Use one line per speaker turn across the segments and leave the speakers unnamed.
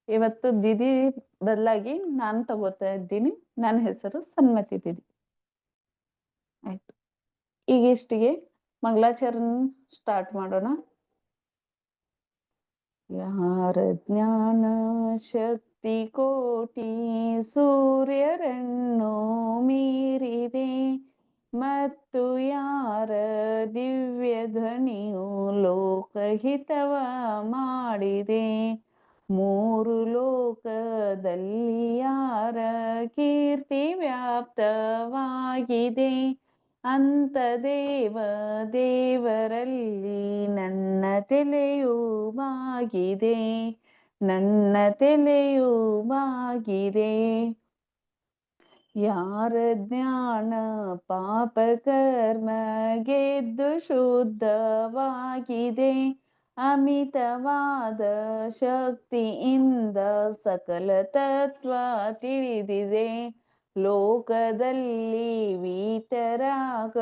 ಇವತ್ತು ದಿದಿ ಬದಲಾಗಿ ನಾನು ತಗೋತಾ ಇದ್ದೀನಿ. ನನ್ನ ಹೆಸರು ಸನ್ಮತಿ ದಿದಿ. ಆಯ್ತು, ಈಗ ಇಷ್ಟಿಗೆ ಮಂಗಳಾಚರಣ ಸ್ಟಾರ್ಟ್ ಮಾಡೋಣ. ಯಾರ ಜ್ಞಾನ ಶಕ್ತಿ ಕೋಟಿ ಸೂರ್ಯರನ್ನು ಮೀರಿದೆ, ಮತ್ತು ಯಾರ ದಿವ್ಯ ಧ್ವನಿಯು ಲೋಕಹಿತವ ಮಾಡಿದೆ. ಮೂರು ಲೋಕದಲ್ಲಿ ಯಾರ ಕೀರ್ತಿ ವ್ಯಾಪ್ತವಾಗಿದೆ, ಅಂತ ದೇವರಲ್ಲಿ ನನ್ನ ತಲೆಯೂ ಬಾಗಿದೆ, ನನ್ನ ತಲೆಯೂ ಬಾಗಿದೆ. ಯಾರ ಜ್ಞಾನ ಪಾಪ ಕರ್ಮ ಗೆದ್ದು ಶುದ್ಧವಾಗಿದೆ, ಅಮಿತವಾದ ಶಕ್ತಿಯಿಂದ ಸಕಲ ತತ್ವ ತಿಳಿದಿದೆ. ಲೋಕದಲ್ಲಿ ವೀತರಾಗ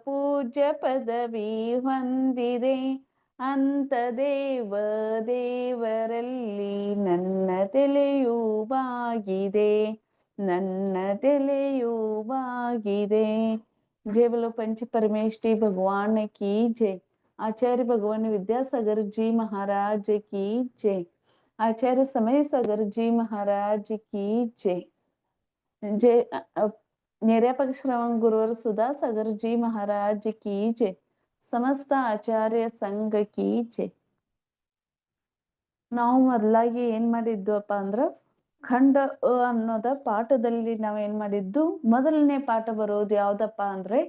ಪೂಜ್ಯ ಪದವಿ ಹೊಂದಿದೆ, ಅಂತ ದೇವರಲ್ಲಿ ನನ್ನ ತಲೆಯೂ ಬಾಗಿದೆ, ನನ್ನ ತಲೆಯೂ ಬಾಗಿದೆ. जय बोलो पंच परमेष्ठी भगवान की जय। आचार्य भगवान विद्यासागर जी महाराज की जय। आचार्य समय सागर जी महाराज की जय। जय निर्यापक श्रवण गुरुवर सुधा सागर जी महाराज की जय। समस्त आचार्य संघ की जय। ನಾವು ಮೊದಲಾಗಿ ಏನ್ ಮಾಡಿದ್ವಪ್ಪ ಅಂದ್ರ ಖಂಡ ಅನ್ನೋದ ಪಾಠದಲ್ಲಿ ನಾವೇನ್ ಮಾಡಿದ್ದು, ಮೊದಲನೇ ಪಾಠ ಬರೋದು ಯಾವ್ದಪ್ಪ ಅಂದ್ರೆ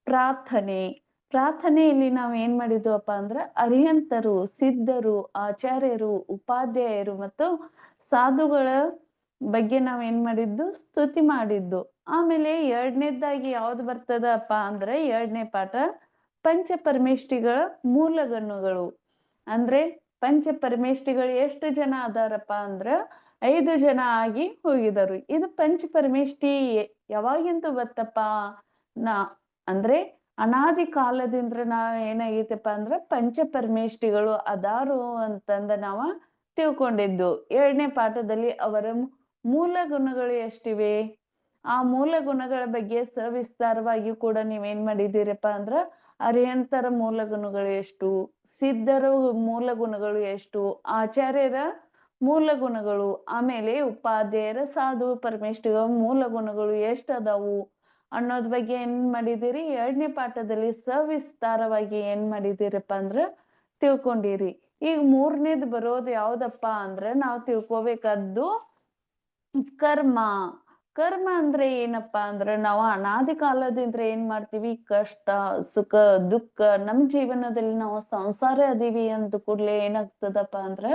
ಪ್ರಾರ್ಥನೆ. ಪ್ರಾರ್ಥನೆಯಲ್ಲಿ ನಾವ್ ಏನ್ ಮಾಡಿದ್ವಪ್ಪ ಅಂದ್ರ ಅರಿಹಂತರು, ಸಿದ್ಧರು, ಆಚಾರ್ಯರು, ಉಪಾಧ್ಯಾಯರು ಮತ್ತು ಸಾಧುಗಳ ಬಗ್ಗೆ ನಾವೇನ್ ಮಾಡಿದ್ದು, ಸ್ತುತಿ ಮಾಡಿದ್ದು. ಆಮೇಲೆ ಎರಡನೇದಾಗಿ ಯಾವ್ದು ಬರ್ತದಪ್ಪ ಅಂದ್ರೆ ಎರಡನೇ ಪಾಠ ಪಂಚ ಪರಮೇಷ್ಠಿಗಳ ಮೂಲಗಣ್ಣುಗಳು. ಅಂದ್ರೆ ಪಂಚ ಪರಮೇಷ್ಠಿಗಳು ಎಷ್ಟು ಜನ ಅದಾರಪ್ಪ ಅಂದ್ರ 5 ಜನ ಆಗಿ ಹೋಗಿದರು. ಇದು ಪಂಚ ಪರಮೇಷ್ಠಿ ಯಾವಾಗಿಂತ ಬತ್ತಪ್ಪ ಅಂದ್ರೆ ಅನಾದಿ ಕಾಲದಿಂದ ಏನಾಗೈತಪ್ಪ ಅಂದ್ರ ಪಂಚ ಪರಮೇಷ್ಠಿಗಳು ಅದಾರು ಅಂತಂದ ನಾವ ತಿಳ್ಕೊಂಡಿದ್ದು. ಎರಡನೇ ಪಾಠದಲ್ಲಿ ಅವರ ಮೂಲ ಗುಣಗಳು ಎಷ್ಟಿವೆ, ಆ ಮೂಲ ಗುಣಗಳ ಬಗ್ಗೆ ಸವಿಸ್ತಾರವಾಗಿ ಕೂಡ ನೀವೇನ್ ಮಾಡಿದ್ದೀರಪ್ಪ ಅಂದ್ರ ಅರಿಹಂತರ ಮೂಲ ಗುಣಗಳು ಎಷ್ಟು, ಸಿದ್ಧರ ಮೂಲ ಗುಣಗಳು ಎಷ್ಟು, ಆಚಾರ್ಯರ ಮೂಲ ಗುಣಗಳು, ಆಮೇಲೆ ಉಪಾಧ್ಯಾಯರ ಸಾಧು ಪರಮೇಷ್ಠಿಗಳ ಮೂಲ ಗುಣಗಳು ಎಷ್ಟು ಅದಾವು ಅನ್ನೋದ್ ಬಗ್ಗೆ ಏನ್ ಮಾಡಿದಿರಿ, ಎರಡನೇ ಪಾಠದಲ್ಲಿ ಸವಿಸ್ತಾರವಾಗಿ ಏನ್ ಮಾಡಿದಿರಪ್ಪ ಅಂದ್ರ ತಿಳ್ಕೊಂಡಿರಿ. ಈಗ ಮೂರನೇದು ಬರೋದು ಯಾವ್ದಪ್ಪ ಅಂದ್ರ ನಾವು ತಿಳ್ಕೊಬೇಕಾದ್ದು ಕರ್ಮ. ಕರ್ಮ ಅಂದ್ರೆ ಏನಪ್ಪಾ ಅಂದ್ರ ನಾವು ಅನಾದಿ ಕಾಲದಿಂದ ಏನ್ ಮಾಡ್ತೀವಿ, ಕಷ್ಟ ಸುಖ ದುಃಖ ನಮ್ ಜೀವನದಲ್ಲಿ ನಾವು ಸಂಸಾರ ಅದೀವಿ ಅಂತ ಕೂಡ್ಲೆ ಏನಾಗ್ತದಪ್ಪ ಅಂದ್ರ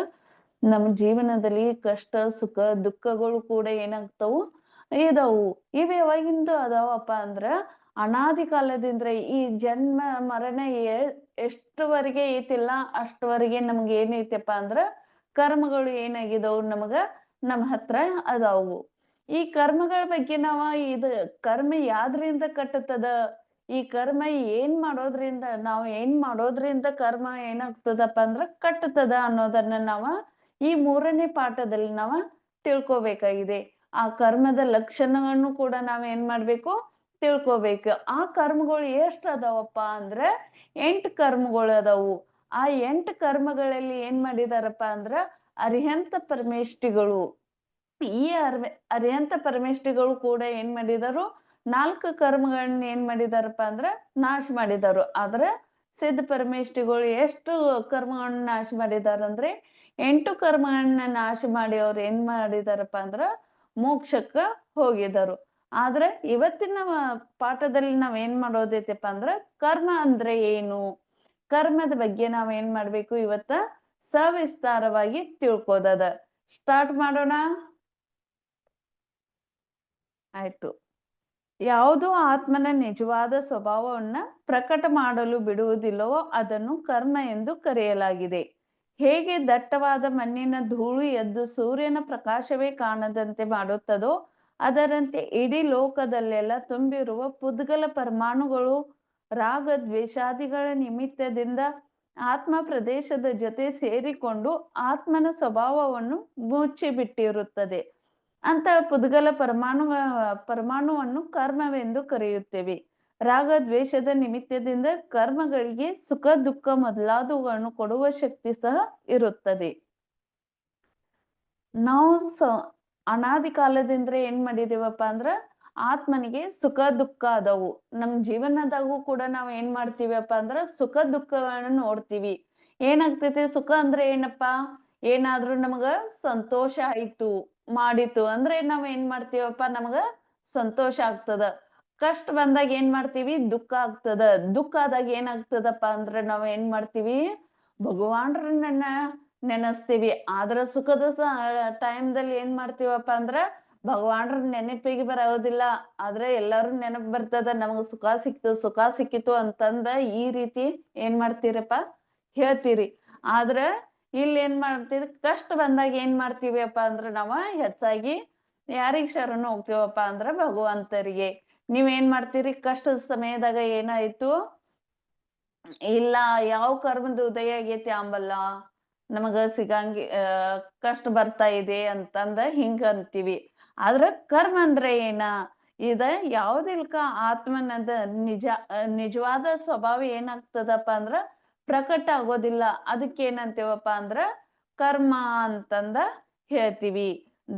ನಮ್ ಜೀವನದಲ್ಲಿ ಕಷ್ಟ ಸುಖ ದುಃಖಗಳು ಕೂಡ ಏನಾಗ್ತಾವು, ಇದಾವು. ಇವ್ ಯಾವಾಗಿಂದ ಅದಾವಪ್ಪ ಅಂದ್ರ ಅನಾದಿ ಕಾಲದಿಂದ. ಈ ಜನ್ಮ ಮರಣ ಎಷ್ಟುವರೆಗೆ ಐತಿಲ್ಲ ಅಷ್ಟವರೆಗೆ ನಮ್ಗೆ ಏನೈತಪ್ಪ ಅಂದ್ರ ಕರ್ಮಗಳು ಏನಾಗಿದಾವು ನಮಗ ನಮ್ ಹತ್ರ ಅದಾವು. ಈ ಕರ್ಮಗಳ ಬಗ್ಗೆ ನಾವ ಇದು ಕರ್ಮ ಯಾವ್ದ್ರಿಂದ ಕಟ್ಟುತ್ತದ, ಈ ಕರ್ಮ ಏನ್ ಮಾಡೋದ್ರಿಂದ ಕರ್ಮ ಏನಾಗ್ತದಪ್ಪ ಅಂದ್ರ ಕಟ್ಟುತ್ತದ ಅನ್ನೋದನ್ನ ನಾವ ಈ ಮೂರನೇ ಪಾಠದಲ್ಲಿ ನಾವ ತಿಳ್ಕೊಬೇಕಾಗಿದೆ. ಆ ಕರ್ಮದ ಲಕ್ಷಣಗಳನ್ನು ಕೂಡ ನಾವ್ ಏನ್ ಮಾಡ್ಬೇಕು, ತಿಳ್ಕೊಬೇಕು. ಆ ಕರ್ಮಗಳು ಎಷ್ಟ್ ಅದಾವಪ್ಪ ಅಂದ್ರ 8 ಕರ್ಮಗಳು ಅದಾವು. ಆ 8 ಕರ್ಮಗಳಲ್ಲಿ ಏನ್ ಮಾಡಿದಾರಪ್ಪ ಅಂದ್ರ ಅರಿಹಂತ ಪರಮೇಷ್ಠಿಗಳು, ಈ ಅರಿಹಂತ ಪರಮೇಷ್ಠಿಗಳು ಕೂಡ ಏನ್ ಮಾಡಿದಾರು, 4 ಕರ್ಮಗಳನ್ನ ಏನ್ ಮಾಡಿದಾರಪ್ಪ ಅಂದ್ರ ನಾಶ ಮಾಡಿದಾರು. ಆದ್ರೆ ಸಿದ್ಧ ಪರಮೇಷ್ಠಿಗಳು ಎಷ್ಟು ಕರ್ಮಗಳನ್ನ ನಾಶ ಮಾಡಿದಾರಂದ್ರೆ 8 ಕರ್ಮಗಳನ್ನ ನಾಶ ಮಾಡಿ ಅವ್ರು ಏನ್ ಮಾಡಿದಾರಪ್ಪ ಅಂದ್ರ ಮೋಕ್ಷಕ್ಕ ಹೋಗಿದರು. ಆದ್ರೆ ಇವತ್ತಿನ ಪಾಠದಲ್ಲಿ ನಾವ್ ಏನ್ ಮಾಡೋದೈತಪ್ಪ ಅಂದ್ರ ಕರ್ಮ ಅಂದ್ರೆ ಏನು, ಕರ್ಮದ ಬಗ್ಗೆ ನಾವ್ ಏನ್ ಮಾಡ್ಬೇಕು ಇವತ್ತ ಸವಿಸ್ತಾರವಾಗಿ ತಿಳ್ಕೋದದ. ಸ್ಟಾರ್ಟ್ ಮಾಡೋಣ. ಆಯ್ತು. ಯಾವುದೋ ಆತ್ಮನ ನಿಜವಾದ ಸ್ವಭಾವವನ್ನ ಪ್ರಕಟ ಮಾಡಲು ಬಿಡುವುದಿಲ್ಲವೋ ಅದನ್ನು ಕರ್ಮ ಎಂದು ಕರೆಯಲಾಗಿದೆ. ಹೇಗೆ ದಟ್ಟವಾದ ಮಣ್ಣಿನ ಧೂಳು ಎದ್ದು ಸೂರ್ಯನ ಪ್ರಕಾಶವೇ ಕಾಣದಂತೆ ಮಾಡುತ್ತದೋ ಅದರಂತೆ ಇಡೀ ಲೋಕದಲ್ಲೆಲ್ಲ ತುಂಬಿರುವ ಪುದ್ಗಲ ಪರಮಾಣುಗಳು ರಾಗ ದ್ವೇಷಾದಿಗಳ ನಿಮಿತ್ತದಿಂದ ಆತ್ಮ ಪ್ರದೇಶದ ಜೊತೆ ಸೇರಿಕೊಂಡು ಆತ್ಮನ ಸ್ವಭಾವವನ್ನು ಮುಚ್ಚಿಬಿಟ್ಟಿರುತ್ತದೆ. ಅಂತಹ ಪುದ್ಗಲ ಪರಮಾಣುವನ್ನು ಕರ್ಮವೆಂದು ಕರೆಯುತ್ತೇವೆ. ರಾಗ ದ್ವೇಷದ ನಿಮಿತ್ತದಿಂದ ಕರ್ಮಗಳಿಗೆ ಸುಖ ದುಃಖ ಮೊದಲಾದವುಗಳನ್ನು ಕೊಡುವ ಶಕ್ತಿ ಸಹ ಇರುತ್ತದೆ. ನಾವು ಅನಾದಿ ಕಾಲದಿಂದ ಏನ್ ಮಾಡಿದೀವಪ್ಪ ಅಂದ್ರ ಆತ್ಮನಿಗೆ ಸುಖ ದುಃಖ ಅದವು. ನಮ್ ಜೀವನದಾಗೂ ಕೂಡ ನಾವ್ ಏನ್ ಮಾಡ್ತೀವಪ್ಪ ಅಂದ್ರ ಸುಖ ದುಃಖಗಳನ್ನ ನೋಡ್ತೀವಿ. ಏನಾಗ್ತೈತಿ ಸುಖ ಅಂದ್ರೆ ಏನಪ್ಪಾ, ಏನಾದ್ರೂ ನಮಗ ಸಂತೋಷ ಆಯ್ತು ಮಾಡಿತು ಅಂದ್ರೆ ನಾವ್ ಏನ್ ಮಾಡ್ತೀವಪ್ಪ, ನಮಗ ಸಂತೋಷ ಆಗ್ತದ. ಕಷ್ಟ ಬಂದಾಗ ಏನ್ ಮಾಡ್ತೀವಿ, ದುಃಖ ಆಗ್ತದ. ದುಃಖ ಆದಾಗ ಏನಾಗ್ತದಪ್ಪ ಅಂದ್ರೆ ನಾವ್ ಏನ್ ಮಾಡ್ತೀವಿ, ಭಗವಾನ್ರನ್ನ ನೆನೆಸ್ತೀವಿ. ಆದ್ರ ಸುಖದ ಟೈಮ್ದಲ್ಲಿ ಏನ್ ಮಾಡ್ತೀವಪ್ಪ ಅಂದ್ರ ಭಗವಾನ್ರ ನೆನಪಿಗೆ ಬರೋದಿಲ್ಲ. ಆದ್ರೆ ಎಲ್ಲಾರು ನೆನಪು ಬರ್ತದ, ನಮಗ್ ಸುಖ ಸಿಕ್ತು ಸುಖ ಸಿಕ್ಕಿತು ಅಂತಂದ ಈ ರೀತಿ ಏನ್ ಮಾಡ್ತೀರಪ್ಪ ಹೇಳ್ತೀರಿ. ಆದ್ರ ಇಲ್ಲಿ ಏನ್ ಮಾಡ್ತೀವಿ, ಕಷ್ಟ ಬಂದಾಗ ಏನ್ ಮಾಡ್ತೀವಿಪ್ಪ ಅಂದ್ರ ನಾವ ಹೆಚ್ಚಾಗಿ ಯಾರಿಗ್ ಶರಣ ಹೋಗ್ತೀವಪ್ಪ ಅಂದ್ರ ಭಗವಂತರಿಗೆ. ನೀವೇನ್ ಮಾಡ್ತೀರಿ, ಕಷ್ಟದ ಸಮಯದಾಗ ಏನಾಯ್ತು, ಇಲ್ಲ ಯಾವ ಕರ್ಮದ ಉದಯ ಆಗೈತಿ ಅಂಬಲ್ಲ, ನಮಗ ಸಿಗಂಗಿ ಕಷ್ಟ ಬರ್ತಾ ಇದೆ ಅಂತಂದ ಹಿಂಗ ಅಂತೀವಿ. ಆದ್ರ ಕರ್ಮ ಅಂದ್ರೆ ಏನ, ಇದ ಯಾವ್ದಿಲ್ಕ ಆತ್ಮನದ ನಿಜವಾದ ಸ್ವಭಾವ ಏನಾಗ್ತದಪ್ಪ ಅಂದ್ರ ಪ್ರಕಟ ಆಗೋದಿಲ್ಲ. ಅದಕ್ಕೇನಂತೀವಪ್ಪ ಅಂದ್ರ ಕರ್ಮ ಅಂತಂದ ಹೇಳ್ತೀವಿ.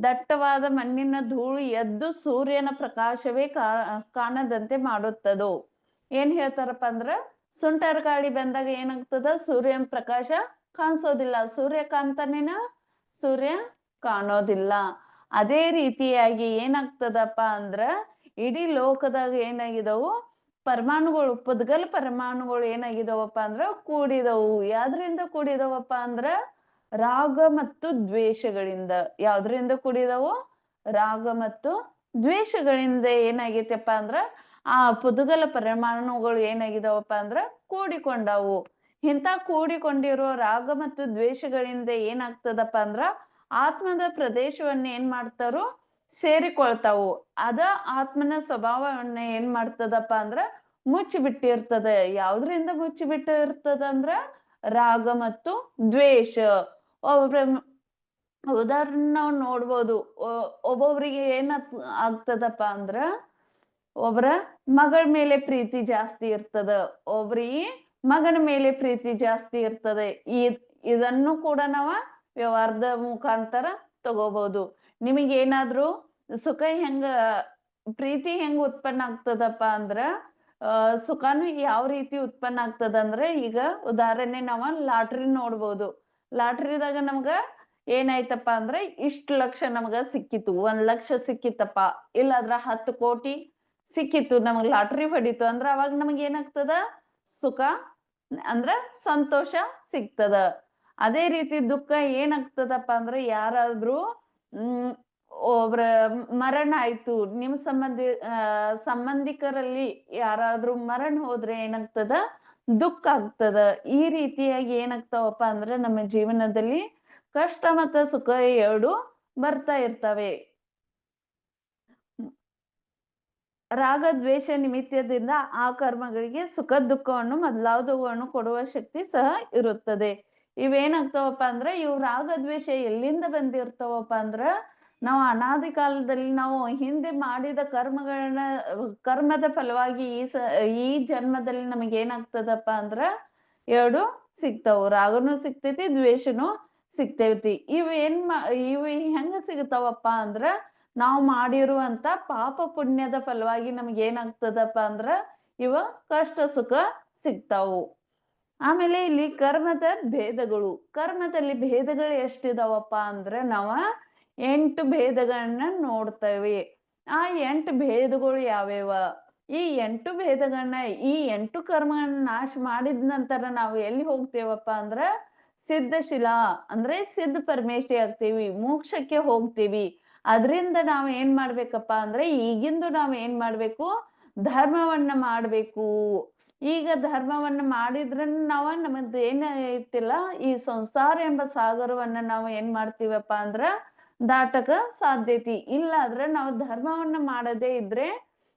ದಟ್ಟವಾದ ಮಣ್ಣಿನ ಧೂಳು ಎದ್ದು ಸೂರ್ಯನ ಪ್ರಕಾಶವೇ ಕಾಣದಂತೆ ಮಾಡುತ್ತದೋ. ಏನ್ ಹೇಳ್ತಾರಪ್ಪ ಅಂದ್ರ ಸುಂಟರ ಗಾಳಿ ಬಂದಾಗ ಏನಾಗ್ತದ, ಸೂರ್ಯನ ಪ್ರಕಾಶ ಕಾಣಿಸೋದಿಲ್ಲ. ಸೂರ್ಯ ಕಾಣ್ತಾನೇನ, ಸೂರ್ಯ ಕಾಣೋದಿಲ್ಲ. ಅದೇ ರೀತಿಯಾಗಿ ಏನಾಗ್ತದಪ್ಪ ಅಂದ್ರ ಇಡೀ ಲೋಕದಾಗ ಏನಾಗಿದವು ಪರಮಾಣುಗಳು, ಪುದ್ಗಲ ಪರಮಾಣುಗಳು ಏನಾಗಿದವಪ್ಪ ಅಂದ್ರ ಕೂಡಿದವು. ಯಾವ್ದ್ರಿಂದ ಕೂಡಿದವಪ್ಪ ಅಂದ್ರ ರಾಗ ಮತ್ತು ದ್ವೇಷಗಳಿಂದ. ಯಾವ್ದ್ರಿಂದ ಕೂಡಿದವು, ರಾಗ ಮತ್ತು ದ್ವೇಷಗಳಿಂದ ಏನಾಗೈತಪ್ಪ ಅಂದ್ರ ಆ ಪುದ್ಗಲ ಪರಮಾಣುಗಳು ಏನಾಗಿದಾವಪ್ಪ ಅಂದ್ರ ಕೂಡಿಕೊಂಡವು. ಇಂಥ ಕೂಡಿಕೊಂಡಿರೋ ರಾಗ ಮತ್ತು ದ್ವೇಷಗಳಿಂದ ಏನಾಗ್ತದಪ್ಪ ಅಂದ್ರ ಆತ್ಮದ ಪ್ರದೇಶವನ್ನ ಏನ್ ಮಾಡ್ತಾರೋ ಸೇರಿಕೊಳ್ತಾವು. ಅದ ಆತ್ಮನ ಸ್ವಭಾವವನ್ನ ಏನ್ ಮಾಡ್ತದಪ್ಪ ಅಂದ್ರ ಮುಚ್ಚಿ ಬಿಟ್ಟಿರ್ತದೆ. ಯಾವ್ದ್ರಿಂದ ಮುಚ್ಚಿ ಬಿಟ್ಟಿರ್ತದಂದ್ರ ರಾಗ ಮತ್ತು ದ್ವೇಷ. ಉದಾಹರಣೆ ನಾವು ನೋಡ್ಬೋದು, ಒಬ್ಬೊಬ್ರಿಗೆ ಏನ್ ಆಗ್ತದಪ್ಪ ಅಂದ್ರ ಒಬ್ರ ಮಗಳ ಮೇಲೆ ಪ್ರೀತಿ ಜಾಸ್ತಿ ಇರ್ತದ, ಒಬ್ರಿಗೆ ಮಗನ ಮೇಲೆ ಪ್ರೀತಿ ಜಾಸ್ತಿ ಇರ್ತದೆ. ಇದನ್ನು ಕೂಡ ನಾವ ವ್ಯವಹಾರದ ಮುಖಾಂತರ ತಗೋಬಹುದು. ನಿಮಗೇನಾದ್ರೂ ಸುಖ ಹೆಂಗ, ಪ್ರೀತಿ ಹೆಂಗ ಉತ್ಪನ್ನ ಆಗ್ತದಪ್ಪ ಅಂದ್ರ ಸುಖನು ಯಾವ ರೀತಿ ಉತ್ಪನ್ನ ಆಗ್ತದಂದ್ರೆ, ಈಗ ಉದಾಹರಣೆ ನಾವ ಲಾಟ್ರಿ ನೋಡ್ಬೋದು. ಲಾಟ್ರಿದಾಗ ನಮ್ಗ ಏನಾಯ್ತಪ್ಪ ಅಂದ್ರೆ ಇಷ್ಟು ಲಕ್ಷ ನಮಗ ಸಿಕ್ಕಿತು, 1 ಲಕ್ಷ ಸಿಕ್ಕಿತಪ್ಪ, ಇಲ್ಲಾದ್ರ 10 ಕೋಟಿ ಸಿಕ್ಕಿತ್ತು, ನಮಗ್ ಲಾಟ್ರಿ ಹೊಡಿತು ಅಂದ್ರ ಅವಾಗ ನಮಗ್ ಏನಾಗ್ತದ, ಸುಖ ಅಂದ್ರ ಸಂತೋಷ ಸಿಗ್ತದ. ಅದೇ ರೀತಿ ದುಃಖ ಏನಾಗ್ತದಪ್ಪ ಅಂದ್ರೆ ಯಾರಾದ್ರೂ ಒಬ್ರ ಮರಣ ಆಯ್ತು, ನಿಮ್ ಸಂಬಂಧಿಕರಲ್ಲಿ ಯಾರಾದ್ರೂ ಮರಣ ಹೋದ್ರೆ ಏನಾಗ್ತದ, ದುಃಖ ಆಗ್ತದ. ಈ ರೀತಿಯಾಗಿ ಏನಾಗ್ತಾವಪ್ಪ ಅಂದ್ರೆ ನಮ್ಮ ಜೀವನದಲ್ಲಿ ಕಷ್ಟ ಮತ್ತು ಸುಖ ಎರಡು ಬರ್ತಾ ಇರ್ತವೆ. ರಾಗ ದ್ವೇಷ ನಿಮಿತ್ತದಿಂದ ಆ ಕರ್ಮಗಳಿಗೆ ಸುಖ ದುಃಖವನ್ನು ಮೊದಲಾದವುಗಳನ್ನು ಕೊಡುವ ಶಕ್ತಿ ಸಹ ಇರುತ್ತದೆ. ಇವೇನಾಗ್ತಾವಪ್ಪ ಅಂದ್ರೆ ಇವು ರಾಗ ದ್ವೇಷ ಎಲ್ಲಿಂದ ಬಂದಿರ್ತಾವಪ್ಪ ಅಂದ್ರ ನಾವು ಅನಾದಿ ಕಾಲದಲ್ಲಿ ನಾವು ಹಿಂದೆ ಮಾಡಿದ ಕರ್ಮದ ಫಲವಾಗಿ ಈ ಜನ್ಮದಲ್ಲಿ ನಮಗೆ ಏನಾಗ್ತದಪ್ಪ ಅಂದ್ರ ಎರಡು ಸಿಗ್ತಾವು. ರಾಗನು ಸಿಗ್ತೈತಿ, ದ್ವೇಷನು ಸಿಗ್ತೈತಿ. ಇವು ಹೆಂಗ ಸಿಗ್ತಾವಪ್ಪ ಅಂದ್ರ ನಾವು ಮಾಡಿರುವಂತ ಪಾಪ ಪುಣ್ಯದ ಫಲವಾಗಿ ನಮ್ಗೆ ಏನಾಗ್ತದಪ್ಪ ಅಂದ್ರ ಇವ ಕಷ್ಟ ಸುಖ ಸಿಗ್ತಾವು. ಆಮೇಲೆ ಇಲ್ಲಿ ಕರ್ಮದ ಭೇದಗಳು. ಕರ್ಮದಲ್ಲಿ ಭೇದಗಳು ಎಷ್ಟಿದಾವಪ್ಪ ಅಂದ್ರ ನಾವ 8 ಭೇದಗಳನ್ನ ನೋಡ್ತೇವೆ. ಆ 8 ಭೇದಗಳು ಯಾವ್ಯಾವ ಈ 8 ಭೇದಗಳನ್ನ, ಈ 8 ಕರ್ಮಗಳನ್ನ ನಾಶ ಮಾಡಿದ ನಂತರ ನಾವು ಎಲ್ಲಿ ಹೋಗ್ತೇವಪ್ಪ ಅಂದ್ರ ಸಿದ್ಧಶಿಲಾ ಅಂದ್ರೆ ಸಿದ್ಧ ಪರಮೇಶಿ ಆಗ್ತೀವಿ, ಮೋಕ್ಷಕ್ಕೆ ಹೋಗ್ತೀವಿ. ಅದರಿಂದ ನಾವ್ ಏನ್ ಮಾಡ್ಬೇಕಪ್ಪ ಅಂದ್ರೆ ಈಗಿಂದು ನಾವ್ ಏನ್ ಮಾಡ್ಬೇಕು, ಧರ್ಮವನ್ನ ಮಾಡ್ಬೇಕು. ಈಗ ಧರ್ಮವನ್ನ ಮಾಡಿದ್ರ ನಮ್ಮದ್ ಏನ್ ಐತಿಲ್ಲ, ಈ ಸಂಸಾರ ಎಂಬ ಸಾಗರವನ್ನ ನಾವು ಏನ್ ಮಾಡ್ತೀವಪ್ಪ ಅಂದ್ರ ದಾಟಕ ಸಾಧ್ಯತೆ ಇಲ್ಲ. ಆದ್ರೆ ನಾವು ಧರ್ಮವನ್ನ ಮಾಡದೇ ಇದ್ರೆ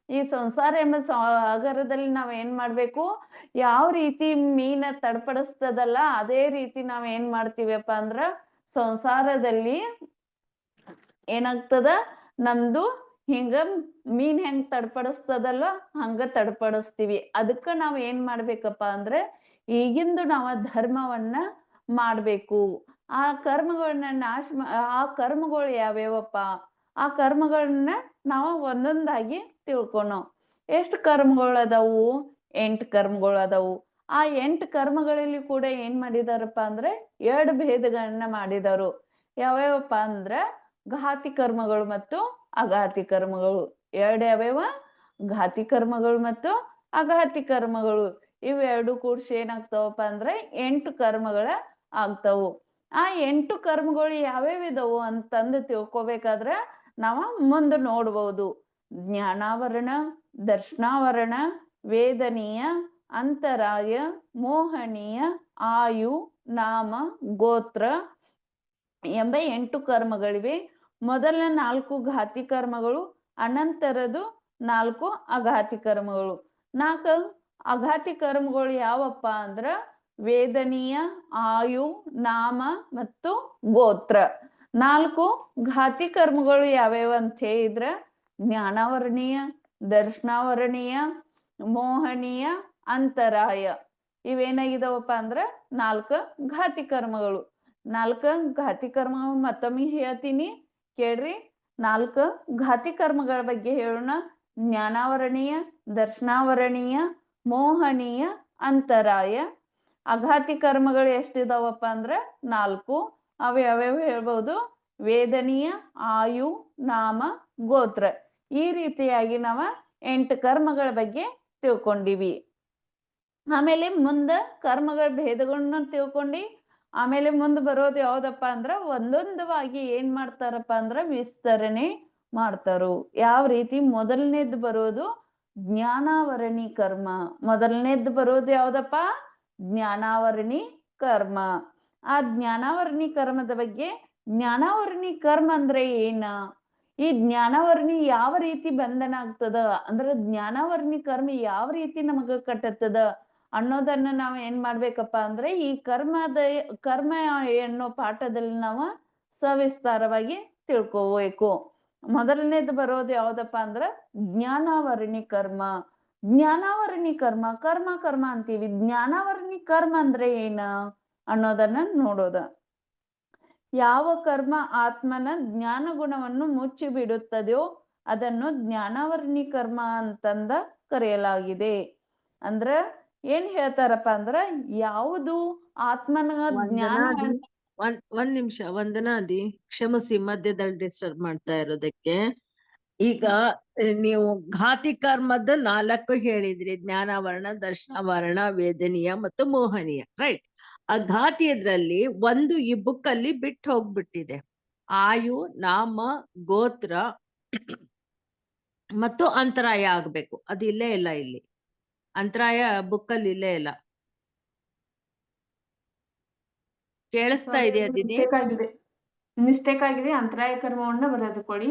ಈ ಸಂಸಾರ ಎಂಬ ಸಾಗರದಲ್ಲಿ ನಾವ್ ಏನ್ ಮಾಡ್ಬೇಕು, ಯಾವ ರೀತಿ ಮೀನ ತಡ್ಪಡಿಸ್ತದಲ್ಲ ಅದೇ ರೀತಿ ನಾವ್ ಏನ್ ಮಾಡ್ತೀವಪ್ಪ ಅಂದ್ರ ಸಂಸಾರದಲ್ಲಿ ಏನಾಗ್ತದ, ನಮ್ದು ಹಿಂಗ ಮೀನ್ ಹೆಂಗ್ ತಡ್ಪಡಿಸ್ತದಲ್ಲ ಹಂಗ ತಡ್ಪಡಿಸ್ತೀವಿ. ಅದಕ್ಕ ನಾವ್ ಏನ್ ಮಾಡ್ಬೇಕಪ್ಪ ಅಂದ್ರೆ ಈಗಿಂದು ನಾವ ಧರ್ಮವನ್ನ ಮಾಡ್ಬೇಕು. ಆ ಕರ್ಮಗಳನ್ನ ಆ ಕರ್ಮಗಳು ಯಾವ್ಯಾವಪ್ಪ, ಆ ಕರ್ಮಗಳನ್ನ ನಾವು ಒಂದೊಂದಾಗಿ ತಿಳ್ಕೊಳೋ. ಎಷ್ಟು ಕರ್ಮಗಳು ಅದಾವು? 8 ಕರ್ಮಗಳು ಅದಾವು. ಆ 8 ಕರ್ಮಗಳಲ್ಲಿ ಕೂಡ ಏನ್ ಮಾಡಿದಾರಪ್ಪ ಅಂದ್ರೆ 2 ಭೇದಗಳನ್ನ ಮಾಡಿದಾರು. ಯಾವ್ಯಾವಪ್ಪ ಅಂದ್ರ ಘಾತಿ ಕರ್ಮಗಳು ಮತ್ತು ಅಘಾತಿ ಕರ್ಮಗಳು. 2 ಯಾವ್ಯಾವ? ಘಾತಿ ಕರ್ಮಗಳು ಮತ್ತು ಅಘಾತಿ ಕರ್ಮಗಳು. ಇವೆರಡು ಕೂಡ್ಸಿ ಏನಾಗ್ತಾವಪ್ಪ ಅಂದ್ರೆ 8 ಕರ್ಮಗಳ ಆಗ್ತಾವು. ಆ 8 ಕರ್ಮಗಳು ಯಾವ್ಯಾವ ಇದಾವು ಅಂತಂದು ತಿಳ್ಕೊಬೇಕಾದ್ರ ನಾವ ಮುಂದೆ ನೋಡ್ಬೋದು. ಜ್ಞಾನಾವರಣ, ದರ್ಶನಾವರಣ, ವೇದನೀಯ, ಅಂತರಾಯ, ಮೋಹನೀಯ, ಆಯು, ನಾಮ, ಗೋತ್ರ ಎಂಬ 8 ಕರ್ಮಗಳಿವೆ. ಮೊದಲ 4 ಘಾತಿ ಕರ್ಮಗಳು, ಅನಂತರದು 4 ಅಘಾತಿ ಕರ್ಮಗಳು. 4 ಅಘಾತಿ ಕರ್ಮಗಳು ಯಾವಪ್ಪ ಅಂದ್ರ ವೇದನೀಯ, ಆಯು, ನಾಮ ಮತ್ತು ಗೋತ್ರ. 4 ಘಾತಿ ಕರ್ಮಗಳು ಯಾವ್ಯಾವ ಅಂತ ಹೇಳಿದ್ರ ಜ್ಞಾನಾವರಣೀಯ, ದರ್ಶನಾವರಣೀಯ, ಮೋಹನೀಯ, ಅಂತರಾಯ. ಇವೇನಾಗಿದಾವಪ್ಪ ಅಂದ್ರ 4 ಘಾತಿ ಕರ್ಮಗಳು. 4 ಘಾತಿ ಕರ್ಮಗಳು ಮತ್ತೊಮ್ಮೆ ಹೇಳ್ತೀನಿ ಕೇಳ್ರಿ. 4 ಘಾತಿ ಕರ್ಮಗಳ ಬಗ್ಗೆ ಹೇಳೋಣ. ಜ್ಞಾನಾವರಣೀಯ, ದರ್ಶನಾವರಣೀಯ, ಮೋಹನೀಯ, ಅಂತರಾಯ. ಅಘಾತಿ ಕರ್ಮಗಳು ಎಷ್ಟಿದಾವಪ್ಪ ಅಂದ್ರ 4. ಅವು ಯಾವ್ಯಾವ ಹೇಳ್ಬೋದು? ವೇದನೀಯ, ಆಯು, ನಾಮ, ಗೋತ್ರ. ಈ ರೀತಿಯಾಗಿ ನಾವ 8 ಕರ್ಮಗಳ ಬಗ್ಗೆ ತಿಳ್ಕೊಂಡಿವಿ. ಆಮೇಲೆ ಮುಂದ ಕರ್ಮಗಳ ಭೇದಗಳನ್ನ ತಿಳ್ಕೊಂಡಿ ಆಮೇಲೆ ಮುಂದೆ ಬರೋದು ಯಾವ್ದಪ್ಪ ಅಂದ್ರ ಒಂದೊಂದವಾಗಿ ಏನ್ ಮಾಡ್ತಾರಪ್ಪ ಅಂದ್ರ ವಿಸ್ತರಣೆ ಮಾಡ್ತಾರು. ಯಾವ ರೀತಿ? ಮೊದಲನೇದ್ ಬರೋದು ಜ್ಞಾನಾವರಣಿ ಕರ್ಮ. ಮೊದಲನೇದ್ ಬರೋದು ಯಾವ್ದಪ್ಪ? ಜ್ಞಾನಾವರಣಿ ಕರ್ಮ. ಆ ಜ್ಞಾನಾವರಣಿ ಕರ್ಮದ ಬಗ್ಗೆ, ಜ್ಞಾನಾವರಣಿ ಕರ್ಮ ಅಂದ್ರೆ ಏನ, ಈ ಜ್ಞಾನಾವರಣಿ ಯಾವ ರೀತಿ ಬಂಧನ ಆಗ್ತದ ಅಂದ್ರ ಜ್ಞಾನಾವರಣಿ ಕರ್ಮ ಯಾವ ರೀತಿ ನಮಗ ಕಟ್ಟತ್ತದ ಅನ್ನೋದನ್ನ ನಾವ್ ಏನ್ ಮಾಡ್ಬೇಕಪ್ಪ ಅಂದ್ರೆ ಈ ಕರ್ಮ ಎನ್ನೋ ಪಾಠದಲ್ಲಿ ನಾವು ಸವಿಸ್ತಾರವಾಗಿ ತಿಳ್ಕೋಬೇಕು. ಮೊದಲನೇದು ಬರೋದು ಯಾವ್ದಪ್ಪ ಅಂದ್ರ ಜ್ಞಾನಾವರಣಿ ಕರ್ಮ. ಜ್ಞಾನಾವರಣಿ ಕರ್ಮ, ಕರ್ಮ ಕರ್ಮ ಅಂತೀವಿ, ಜ್ಞಾನಾವರಣಿ ಕರ್ಮ ಅಂದ್ರೆ ಏನ ಅನ್ನೋದನ್ನ ನೋಡೋದ. ಯಾವ ಕರ್ಮ ಆತ್ಮನ ಜ್ಞಾನ ಗುಣವನ್ನು ಮುಚ್ಚಿ ಬಿಡುತ್ತದೆಯೋ ಅದನ್ನು ಜ್ಞಾನಾವರಣಿ ಕರ್ಮ ಅಂತಂದ ಕರೆಯಲಾಗಿದೆ. ಅಂದ್ರ ಏನ್ ಹೇಳ್ತಾರಪ್ಪ ಅಂದ್ರ ಯಾವುದು ಆತ್ಮನ ಜ್ಞಾನ.
ಒಂದ್ ನಿಮಿಷ ವಂದನಾದಿ, ಕ್ಷಮಿಸಿ ಮಧ್ಯದಲ್ಲಿ ಡಿಸ್ಟರ್ಬ್ ಮಾಡ್ತಾ ಇರೋದಕ್ಕೆ. ಈಗ ನೀವು ಘಾತಿ ಕರ್ಮದ 4 ಹೇಳಿದ್ರಿ, ಜ್ಞಾನಾವರಣ, ದರ್ಶನಾವರಣ, ವೇದನೀಯ ಮತ್ತು ಮೋಹನೀಯ, ರೈಟ್? ಆ ಘಾತಿ ಇದ್ರಲ್ಲಿ ಒಂದು ಈ ಬುಕ್ ಅಲ್ಲಿ ಬಿಟ್ಟು ಹೋಗ್ಬಿಟ್ಟಿದೆ. ಆಯು, ನಾಮ, ಗೋತ್ರ ಮತ್ತು ಅಂತರಾಯ ಆಗ್ಬೇಕು. ಅದು ಇಲ್ಲೇ ಇಲ್ಲ ಇಲ್ಲಿ. ಅಂತರಾಯ ಬುಕ್ ಅಲ್ಲಿ ಇಲ್ಲೇ ಇಲ್ಲ. ಕೇಳಿಸ್ತಾ ಇದೆಯಾ ದಿನಿ?
ಮಿಸ್ಟೇಕ್ ಆಗಿದೆ. ಅಂತರಾಯ ಕರ್ಮವನ್ನ ಬರೆದು ಕೊಡಿ.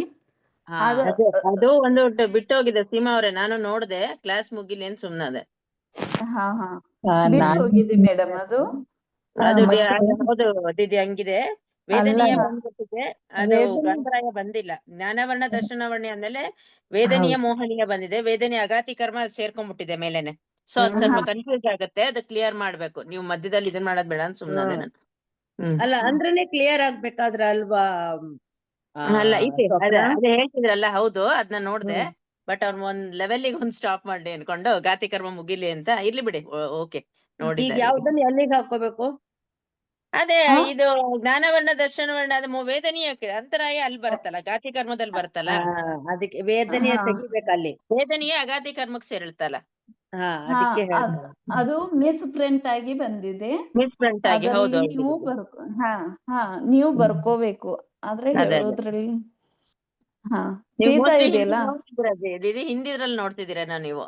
ಅದು ಒಂದು ಬಿಟ್ಟೋಗಿದೆ ಸೀಮಾ ಅವ್ರೆ, ನಾನು ನೋಡ್ದೆ, ಕ್ಲಾಸ್ ಮುಗಿಲಿ ಅಂತ ಸುಮ್ನಾದೆ.
ಹಾ ಹಾ ಬಿಟ್ಟು ಹೋಗಿದೆ ಮೇಡಮ್ ಅದು.
ಅದು ಹೌದು ದಿದಿ ಹಂಗಿದೆ. ವೇದನೀಯ ಬಂದ್ಬಿಟ್ಟಿದೆ, ಅದು ಅಂತರಾಯ ಬಂದಿಲ್ಲ. ಜ್ಞಾನವರ್ಣ ದರ್ಶನವರ್ಣ ಆದ್ಮೇಲೆ ವೇದನೀಯ ಮೋಹನೀಯ ಬಂದಿದೆ. ವೇದನೀಯ ಅಘಾತಿ ಕರ್ಮ ಅದು ಸೇರ್ಕೊಂಡ್ಬಿಟ್ಟಿದೆ ಮೇಲೆನೆ. ಸೊ ಅದ್ ಸ್ವಲ್ಪ ಕನ್ಫ್ಯೂಸ್ ಆಗತ್ತೆ, ಅದು ಕ್ಲಿಯರ್ ಮಾಡ್ಬೇಕು. ನೀವು ಮಧ್ಯದಲ್ಲಿ ಇದನ್ ಮಾಡೋದ್ ಬೇಡ ಅಂತ ಸುಮ್ನಾದೆ ನಾನು.
ಅಲ್ಲ ಅಂದ್ರೇನೆ ಕ್ಲಿಯರ್ ಆಗ್ಬೇಕಾದ್ರ ಅಲ್ವಾ?
ಅಲ್ಲ ಇದೆ, ಅದೇ ಹೇಳ್ತಿದ್ರಲ್ಲ, ಹೌದು ಅದನ್ನ ನೋಡ್ದೆ. ಬಟ್ ಅವ್ನ ಒಂದ್ ಲೆವೆಲ್ಗೆ ಒಂದ್ ಸ್ಟಾಪ್ ಮಾಡಿ ಅನ್ಕೊಂಡು ಘಾತಿ ಕರ್ಮ ಮುಗಿಲಿ ಅಂತ. ಇರ್ಲಿ ಬಿಡಿ, ಓಕೆ. ನೋಡಿ
ಈಗ ಯಾವ್ದನ್ನ ಎಲ್ಲಿಗೆ ಹಾಕೋಬೇಕು?
ಅದೇ
ಆ
ಇದು ಜ್ಞಾನವರ್ಣ ದರ್ಶನವರ್ಣ ಅದು ವೇದನೀಯ ಅಂತರಾಯ ಅಲ್ಲಿ ಬರುತ್ತಲ್ಲ, ಘಾತಿ ಕರ್ಮದಲ್ಲಿ ಬರುತ್ತಲ್ಲ.
ಅದಕ್ಕೆ ವೇದನೆಯ
ಹಾ
ತೆಗಿಬೇಕಲ್ಲಿ.
ವೇದನೀಯ ಅಘಾತಿ ಕರ್ಮಕ್ಕೆ ಸೇರಿರ್ತಲ್ಲ.
ಹಾ
ಹಾ
ಅದಕ್ಕೆ
ಅದ್
ಹೇಳ್ತಾರೆ.
ಅದು ಮಿಸ್‌ಪ್ರಿಂಟ್ ಆಗಿ ಬಂದಿದೆ.
ಮಿಸ್‌ಪ್ರಿಂಟ್ ಆಗಿ, ಹೌದು
ಅದ್ರಲ್ಲಿ
ಹೌದು
ನೀವು
ದೀದಿ.
ಹಾ ಹಾ ನೀವು
ಹ್ಮ್.
ಬರ್ಕೋಬೇಕು. ಆದ್ರೆ
ಅದೇ ಅದೇ
ಹೇಳೋದ್ರಲ್ಲಿ ಹಾ
ನೀವು
ತೀತ
ಮೋಸ್ಟ್ಲಿ ಹಿಂದಿ
ಇದೆಯಲ್ಲ.
ನೋಡ್ತಿದ್ದೀರಾ ದೀದಿ, ಹಿಂದಿದ್ರಲ್ಲಿ ನೋಡ್ತಿದ್ದೀರಾ ನೀವು?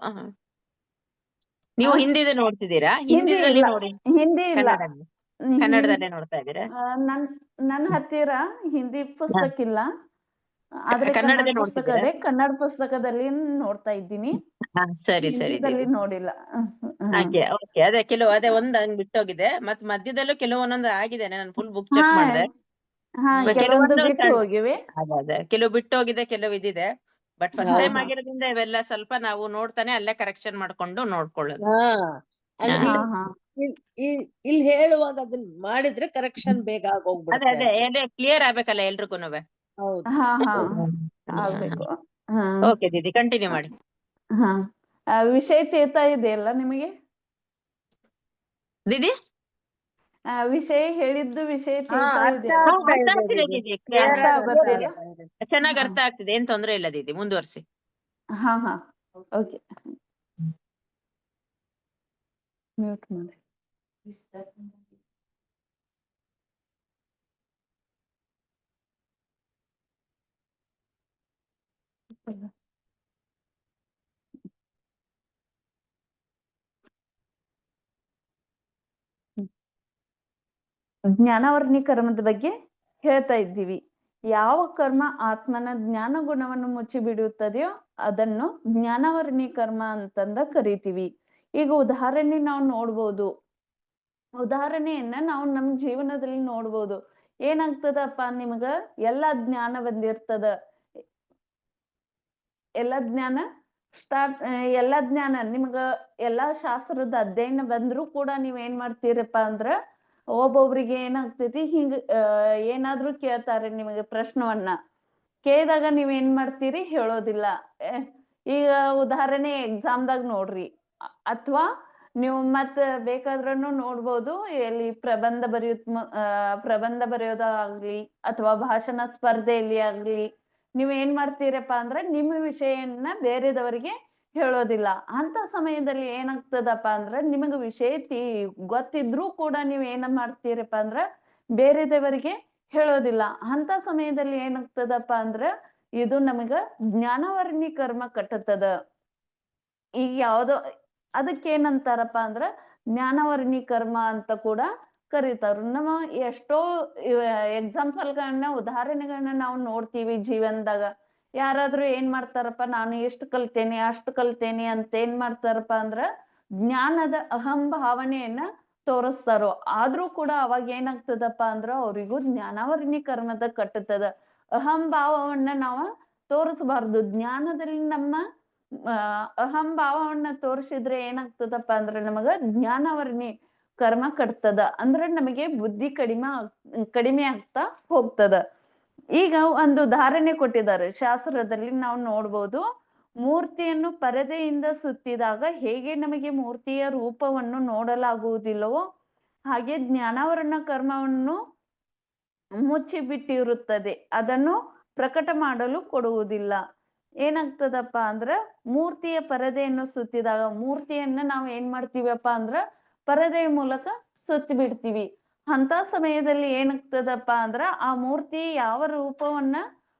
ನೀವು ಹಿಂದಿದೆ ನೋಡ್ತಿದ್ದೀರಾ?
ಹಿಂದಿ
ಹಿಂದಿದ್ರಲ್ಲಿ
ಇಲ್ಲ,
ನೋಡಿ,
ಹಿಂದಿ ಇಲ್ಲ.
ಕನ್ನಡ
ಹಿಂದ್
ಕನ್ನಡದಲ್ಲೇ ನೋಡ್ತಾ ಇದ್ದೀರಾ?
ನನ್ನ ಹತ್ತಿರ ಹಿಂದಿ
ಹಾ.
ಪುಸ್ತಕ ಇಲ್ಲ. ಆದ್ರೆ ಕನ್ನಡ
ಕನ್ನಡದೇ
ಪುಸ್ತಕ
ನೋಡ್ತಿದ್ದೀರಾ?
ಇದೆ. ಕನ್ನಡ ಪುಸ್ತಕದಲ್ಲಿ ನೋಡ್ತಾ ಇದ್ದೀನಿ.
ಹಾ, ಸರಿ ಸರಿ
ಹಿಂದಿದಲ್ಲಿ
ದೀದಿ.
ನೋಡಿಲ್ಲ.
ಹಾಗೆ ಓಕೆ. ಅದೇ ಕೆಲವು ಅದೇ ಒಂದ್ ಹಂಗ್ ಬಿಟ್ಟೋಗಿದೆ, ಮತ್ ಮಧ್ಯದಲ್ಲೂ ಕೆಲವು ಒಂದೊಂದು ಆಗಿದೆ. ನಾನು ಫುಲ್ ಬುಕ್
ಹಾ
ಚೆಕ್ ಮಾಡಿದೆ.
ಹಾ ಕೆಲವೊಂದು
ಕೆಲವೊಂದು
ಬಿಟ್ಟು ಹೋಗಿವೆ.
ಅದೇ ಕೆಲವು ಬಿಟ್ಟು ಹೋಗಿದೆ, ಕೆಲವು ಇದಿದೆ. ಬಟ್ ಫಸ್ಟ್
ಹಾ
ಟೈಮ್
ಹಾ
ಆಗಿರೋದ್ರಿಂದ ಇವೆಲ್ಲ ಸ್ವಲ್ಪ ನಾವು ನೋಡ್ತಾನೆ ಅಲ್ಲೇ ಕರೆಕ್ಷನ್ ಮಾಡ್ಕೊಂಡು ನೋಡ್ಕೊಳ್ಳೋದು.
ಹಾ ಅಲ್ಲಿ
ಹಾ.
ಹಾ
ಇಲ್ಲಿ
ಹಾ
ಇಲ್ಲಿ ಹೇಳುವಾಗ ಅದನ್ನ ಮಾಡಿದ್ರೆ ಕರೆಕ್ಷನ್ ಬೇಗ
ಅದೇ
ಆಗೋಗ್ಬಿಡುತ್ತೆ
ಅದೇ
ಅಂತ.
ಎಲ್ಲಿ ಕ್ಲಿಯರ್ ಆಗ್ಬೇಕಲ್ಲ ಎಲ್ರಿಗೂನುವೆ.
ಹೌದು.
ಹಾ ಹಾ
ಹಾ.
ಆಗ್ಬೇಕು. ಹಾ
ಓಕೆ ದೀದಿ, ಕಂಟಿನ್ಯೂ ಮಾಡಿ.
ಹಾ ವಿಷಯ ತೀರ್ಥ ಇದೆಯಲ್ಲ ನಿಮಗೆ?
ದೀದಿ
ವಿಷಯ ಹೇಳಿದ್ದು ವಿಷಯ
ಹಾ
ತೀರ್ಥ
ಅರ್ಥ
ಇದೆಯಲ್ಲ?
ಆಗ್ತಾ
ಅರ್ಥ
ಇದೆ
ಆಗ್ತಿದೆ
ದೀದಿ.
ದೀದಿ,
ಕ್ಲಿಯರ್
ಅರ್ಥ
ಆಗಿ ಅರ್ಥ
ಆಗುತ್ತೆ ಅಲ್ಲ?
ಆಗ್ತಾ ಇದೆ.
ಚೆನ್ನಾಗ್
ಹಾ
ಅರ್ಥ ಆಗ್ತಿದೆ, ಏನ್ ತೊಂದ್ರೆ ಇಲ್ಲ ದೀದಿ, ಮುಂದುವರ್ಸಿ.
ಹಾ ಹಾ ಓಕೆ. ಮ್ಯೂಟ್ ಮಾಡಿ. ಜ್ಞಾನವರ್ಣಿ ಕರ್ಮದ ಬಗ್ಗೆ ಹೇಳ್ತಾ ಇದ್ದೀವಿ. ಯಾವ ಕರ್ಮ ಆತ್ಮನ ಜ್ಞಾನ ಗುಣವನ್ನು ಮುಚ್ಚಿಬಿಡುತ್ತದೆಯೋ ಅದನ್ನು ಜ್ಞಾನವರ್ಣಿ ಕರ್ಮ ಅಂತಂದ ಕರಿತೀವಿ. ಈಗ ಉದಾಹರಣೆ ನಾವು ನೋಡ್ಬೋದು. ಉದಾಹರಣೆಯನ್ನ ನಾವು ನಮ್ಮ ಜೀವನದಲ್ಲಿ ನೋಡ್ಬೋದು. ಏನಾಗ್ತದಪ್ಪ ನಿಮಗ ಎಲ್ಲಾ ಜ್ಞಾನ ಬಂದಿರ್ತದ. ಎಲ್ಲಾ ಜ್ಞಾನ ಎಲ್ಲಾ ಜ್ಞಾನ ನಿಮ್ಗ ಎಲ್ಲಾ ಶಾಸ್ತ್ರದ ಅಧ್ಯಯನ ಬಂದ್ರು ಕೂಡ ನೀವ್ ಏನ್ ಮಾಡ್ತೀರಪ್ಪ ಅಂದ್ರ ಒಬ್ಬೊಬ್ರಿಗೆ ಏನಾಗ್ತೈತಿ ಹಿಂಗ ಏನಾದ್ರೂ ಕೇಳ್ತಾರೆ ನಿಮಗೆ ಪ್ರಶ್ನವನ್ನ. ಕೇಳಿದಾಗ ನೀವ್ ಏನ್ ಮಾಡ್ತೀರಿ? ಹೇಳೋದಿಲ್ಲ. ಈಗ ಉದಾಹರಣೆ ಎಕ್ಸಾಮ್ದಾಗ ನೋಡ್ರಿ. ಅಥವಾ ನೀವು ಮತ್ ಬೇಕಾದ್ರೂನು ನೋಡ್ಬೋದು, ಎಲ್ಲಿ ಪ್ರಬಂಧ ಬರೆಯೋದಾಗ್ಲಿ ಅಥವಾ ಭಾಷಣ ಸ್ಪರ್ಧೆಯಲ್ಲಿ ಆಗ್ಲಿ ನೀವ್ ಏನ್ ಮಾಡ್ತೀರಪ್ಪ ಅಂದ್ರೆ ನಿಮ್ಮ ವಿಷಯನ್ನ ಬೇರೆದವರಿಗೆ ಹೇಳೋದಿಲ್ಲ. ಅಂತ ಸಮಯದಲ್ಲಿ ಏನಾಗ್ತದಪ್ಪ ಅಂದ್ರೆ ನಿಮಗ ವಿಷಯ ಗೊತ್ತಿದ್ರೂ ಕೂಡ ನೀವ್ ಏನ ಮಾಡ್ತೀರಪ್ಪ ಅಂದ್ರ ಬೇರೆದವರಿಗೆ ಹೇಳೋದಿಲ್ಲ. ಅಂತ ಸಮಯದಲ್ಲಿ ಏನಾಗ್ತದಪ್ಪ ಅಂದ್ರ ಇದು ನಮಗ ಜ್ಞಾನವರ್ಣಿ ಕರ್ಮ ಕಟ್ಟುತ್ತದ. ಈಗ ಯಾವ್ದೋ ಅದಕ್ಕೇನಂತಾರಪ್ಪ ಅಂದ್ರ ಜ್ಞಾನವರ್ಣಿ ಕರ್ಮ ಅಂತ ಕೂಡ ಕರೀತಾರ. ನಮ್ಮ ಎಷ್ಟೋ ಎಕ್ಸಾಂಪಲ್ಗಳನ್ನ ಉದಾಹರಣೆಗಳನ್ನ ನಾವು ನೋಡ್ತೀವಿ ಜೀವನದಾಗ. ಯಾರಾದ್ರೂ ಏನ್ ಮಾಡ್ತಾರಪ್ಪ, ನಾನು ಎಷ್ಟು ಕಲ್ತೇನೆ ಅಷ್ಟು ಕಲ್ತೇನೆ ಅಂತ ಏನ್ ಮಾಡ್ತಾರಪ್ಪ ಅಂದ್ರ ಜ್ಞಾನದ ಅಹಂ ಭಾವನೆಯನ್ನ ತೋರಿಸ್ತಾರೋ. ಆದ್ರೂ ಕೂಡ ಅವಾಗ ಏನಾಗ್ತದಪ್ಪ ಅಂದ್ರ ಅವ್ರಿಗೂ ಜ್ಞಾನವರ್ಣಿ ಕರ್ಮದ ಕಟ್ಟುತ್ತದ. ಅಹಂ ಭಾವವನ್ನ ನಾವು ತೋರಿಸಬಾರ್ದು. ಜ್ಞಾನದಲ್ಲಿ ನಮ್ಮ ಅಹಂ ಭಾವವನ್ನ ತೋರಿಸಿದ್ರೆ ಏನಾಗ್ತದಪ್ಪ ಅಂದ್ರೆ ನಮಗ ಜ್ಞಾನವರ್ಣಿ ಕರ್ಮ ಕಟ್ತದ. ಅಂದ್ರೆ ನಮಗೆ ಬುದ್ಧಿ ಕಡಿಮೆ ಆಗ್ತಾ ಹೋಗ್ತದ. ಈಗ ಒಂದು ಉದಾಹರಣೆ ಕೊಟ್ಟಿದ್ದಾರೆ ಶಾಸ್ತ್ರದಲ್ಲಿ, ನಾವು ನೋಡ್ಬೋದು. ಮೂರ್ತಿಯನ್ನು ಪರದೆಯಿಂದ ಸುತ್ತಿದಾಗ ಹೇಗೆ ನಮಗೆ ಮೂರ್ತಿಯ ರೂಪವನ್ನು ನೋಡಲಾಗುವುದಿಲ್ಲವೋ ಹಾಗೆ ಜ್ಞಾನಾವರಣ ಕರ್ಮವನ್ನು ಮುಚ್ಚಿಬಿಟ್ಟಿರುತ್ತದೆ, ಅದನ್ನು ಪ್ರಕಟ ಮಾಡಲು ಕೊಡುವುದಿಲ್ಲ. ಏನಾಗ್ತದಪ್ಪ ಅಂದ್ರ ಮೂರ್ತಿಯ ಪರದೆಯನ್ನು ಸುತ್ತಿದಾಗ ಮೂರ್ತಿಯನ್ನ ನಾವು ಏನ್ ಮಾಡ್ತೀವಪ್ಪ ಅಂದ್ರ ಪರದೆಯ ಮೂಲಕ ಸುತ್ತಿ ಬಿಡ್ತೀವಿ. ಅಂತ ಸಮಯದಲ್ಲಿ ಏನಾಗ್ತದಪ್ಪ ಅಂದ್ರ ಆ ಮೂರ್ತಿ ಯಾವ ರೂಪವನ್ನ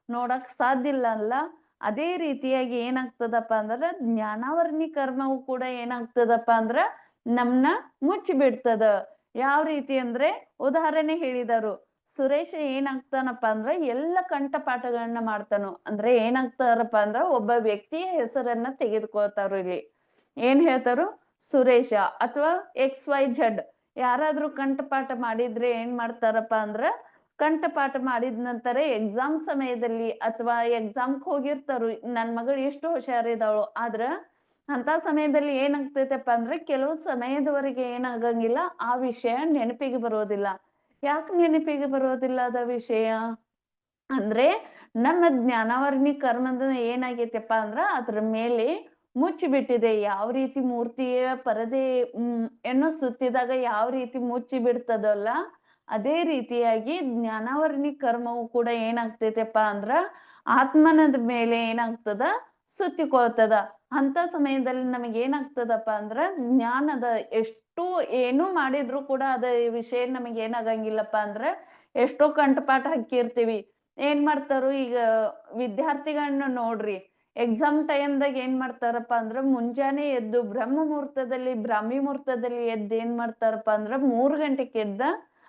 ನೋಡಕ್ ಸಾಧ್ಯ ಇಲ್ಲ ಅಲ್ಲ. ಅದೇ ರೀತಿಯಾಗಿ ಏನಾಗ್ತದಪ್ಪ ಅಂದ್ರ ಜ್ಞಾನಾವರ್ಣಿ ಕರ್ಮವು ಕೂಡ ಏನಾಗ್ತದಪ್ಪ ಅಂದ್ರ ನಮ್ನ ಮುಚ್ಚಿ ಬಿಡ್ತದ. ಯಾವ ರೀತಿ ಅಂದ್ರೆ ಉದಾಹರಣೆ ಹೇಳಿದರು. ಸುರೇಶ ಏನಾಗ್ತಾನಪ್ಪ ಅಂದ್ರ ಎಲ್ಲ ಕಂಠಪಾಠಗಳನ್ನ ಮಾಡ್ತಾನು. ಅಂದ್ರೆ ಏನಾಗ್ತಾರಪ್ಪ ಅಂದ್ರ ಒಬ್ಬ ವ್ಯಕ್ತಿಯ ಹೆಸರನ್ನ ತೆಗೆದುಕೊಳ್ತಾರು. ಇಲ್ಲಿ ಏನ್ ಹೇಳ್ತಾರು? ಸುರೇಶ ಅಥವಾ XYZ ಯಾರಾದ್ರೂ ಕಂಠಪಾಠ ಮಾಡಿದ್ರೆ ಏನ್ ಮಾಡ್ತಾರಪ್ಪ ಅಂದ್ರ ಕಂಠಪಾಠ ಮಾಡಿದ ನಂತರ ಎಕ್ಸಾಮ್ ಸಮಯದಲ್ಲಿ ಅಥವಾ ಎಕ್ಸಾಮ್ಕ್ ಹೋಗಿರ್ತಾರು. ನನ್ ಮಗಳು ಎಷ್ಟು ಹುಷಾರಿದಾಳು. ಆದ್ರ ಅಂತ ಸಮಯದಲ್ಲಿ ಏನಾಗ್ತೈತಪ್ಪ ಅಂದ್ರೆ ಕೆಲವು ಸಮಯದವರೆಗೆ ಏನಾಗಂಗಿಲ್ಲ, ಆ ವಿಷಯ ನೆನಪಿಗೆ ಬರೋದಿಲ್ಲ. ಯಾಕೆ ನೆನಪಿಗೆ ಬರೋದಿಲ್ಲ ಅದ ವಿಷಯ ಅಂದ್ರೆ ನಮ್ಮ ಜ್ಞಾನವರ್ಣಿ ಕರ್ಮದ ಏನಾಗೈತಪ್ಪ ಅಂದ್ರ ಅದ್ರ ಮೇಲೆ ಮುಚ್ಚಿಬಿಟ್ಟಿದೆ. ಯಾವ ರೀತಿ ಮೂರ್ತಿಯ ಪರದೆ ಸುತ್ತಿದಾಗ ಯಾವ ರೀತಿ ಮುಚ್ಚಿ ಬಿಡ್ತದಲ್ಲ ಅದೇ ರೀತಿಯಾಗಿ ಜ್ಞಾನಾವರ್ಣಿ ಕರ್ಮವು ಕೂಡ ಏನಾಗ್ತೈತೆಪ್ಪ ಅಂದ್ರ ಆತ್ಮನದ ಮೇಲೆ ಏನಾಗ್ತದ ಸುತ್ತಿಕೊಳ್ತದ. ಅಂತ ಸಮಯದಲ್ಲಿ ನಮಗೆ ಏನಾಗ್ತದಪ್ಪ ಅಂದ್ರ ಜ್ಞಾನದ ಎಷ್ಟು ಏನು ಮಾಡಿದ್ರು ಕೂಡ ಅದ ವಿಷಯ ನಮಗೆ ಏನಾಗಂಗಿಲ್ಲಪ್ಪ ಅಂದ್ರ ಎಷ್ಟೋ ಕಂಠಪಾಠ ಹಾಕಿರ್ತೀವಿ. ಏನ್ ಮಾಡ್ತಾರು ಈಗ ವಿದ್ಯಾರ್ಥಿಗಳನ್ನ ನೋಡ್ರಿ, ಎಕ್ಸಾಮ್ ಟೈಮ್ದಾಗ ಏನ್ ಮಾಡ್ತಾರಪ್ಪ ಅಂದ್ರ ಮುಂಜಾನೆ ಎದ್ದು ಬ್ರಾಹ್ಮಿ ಮುಹೂರ್ತದಲ್ಲಿ ಎದ್ದು ಏನ್ ಮಾಡ್ತಾರಪ್ಪ ಅಂದ್ರ 3 ಗಂಟೆಗೆ ಎದ್ದ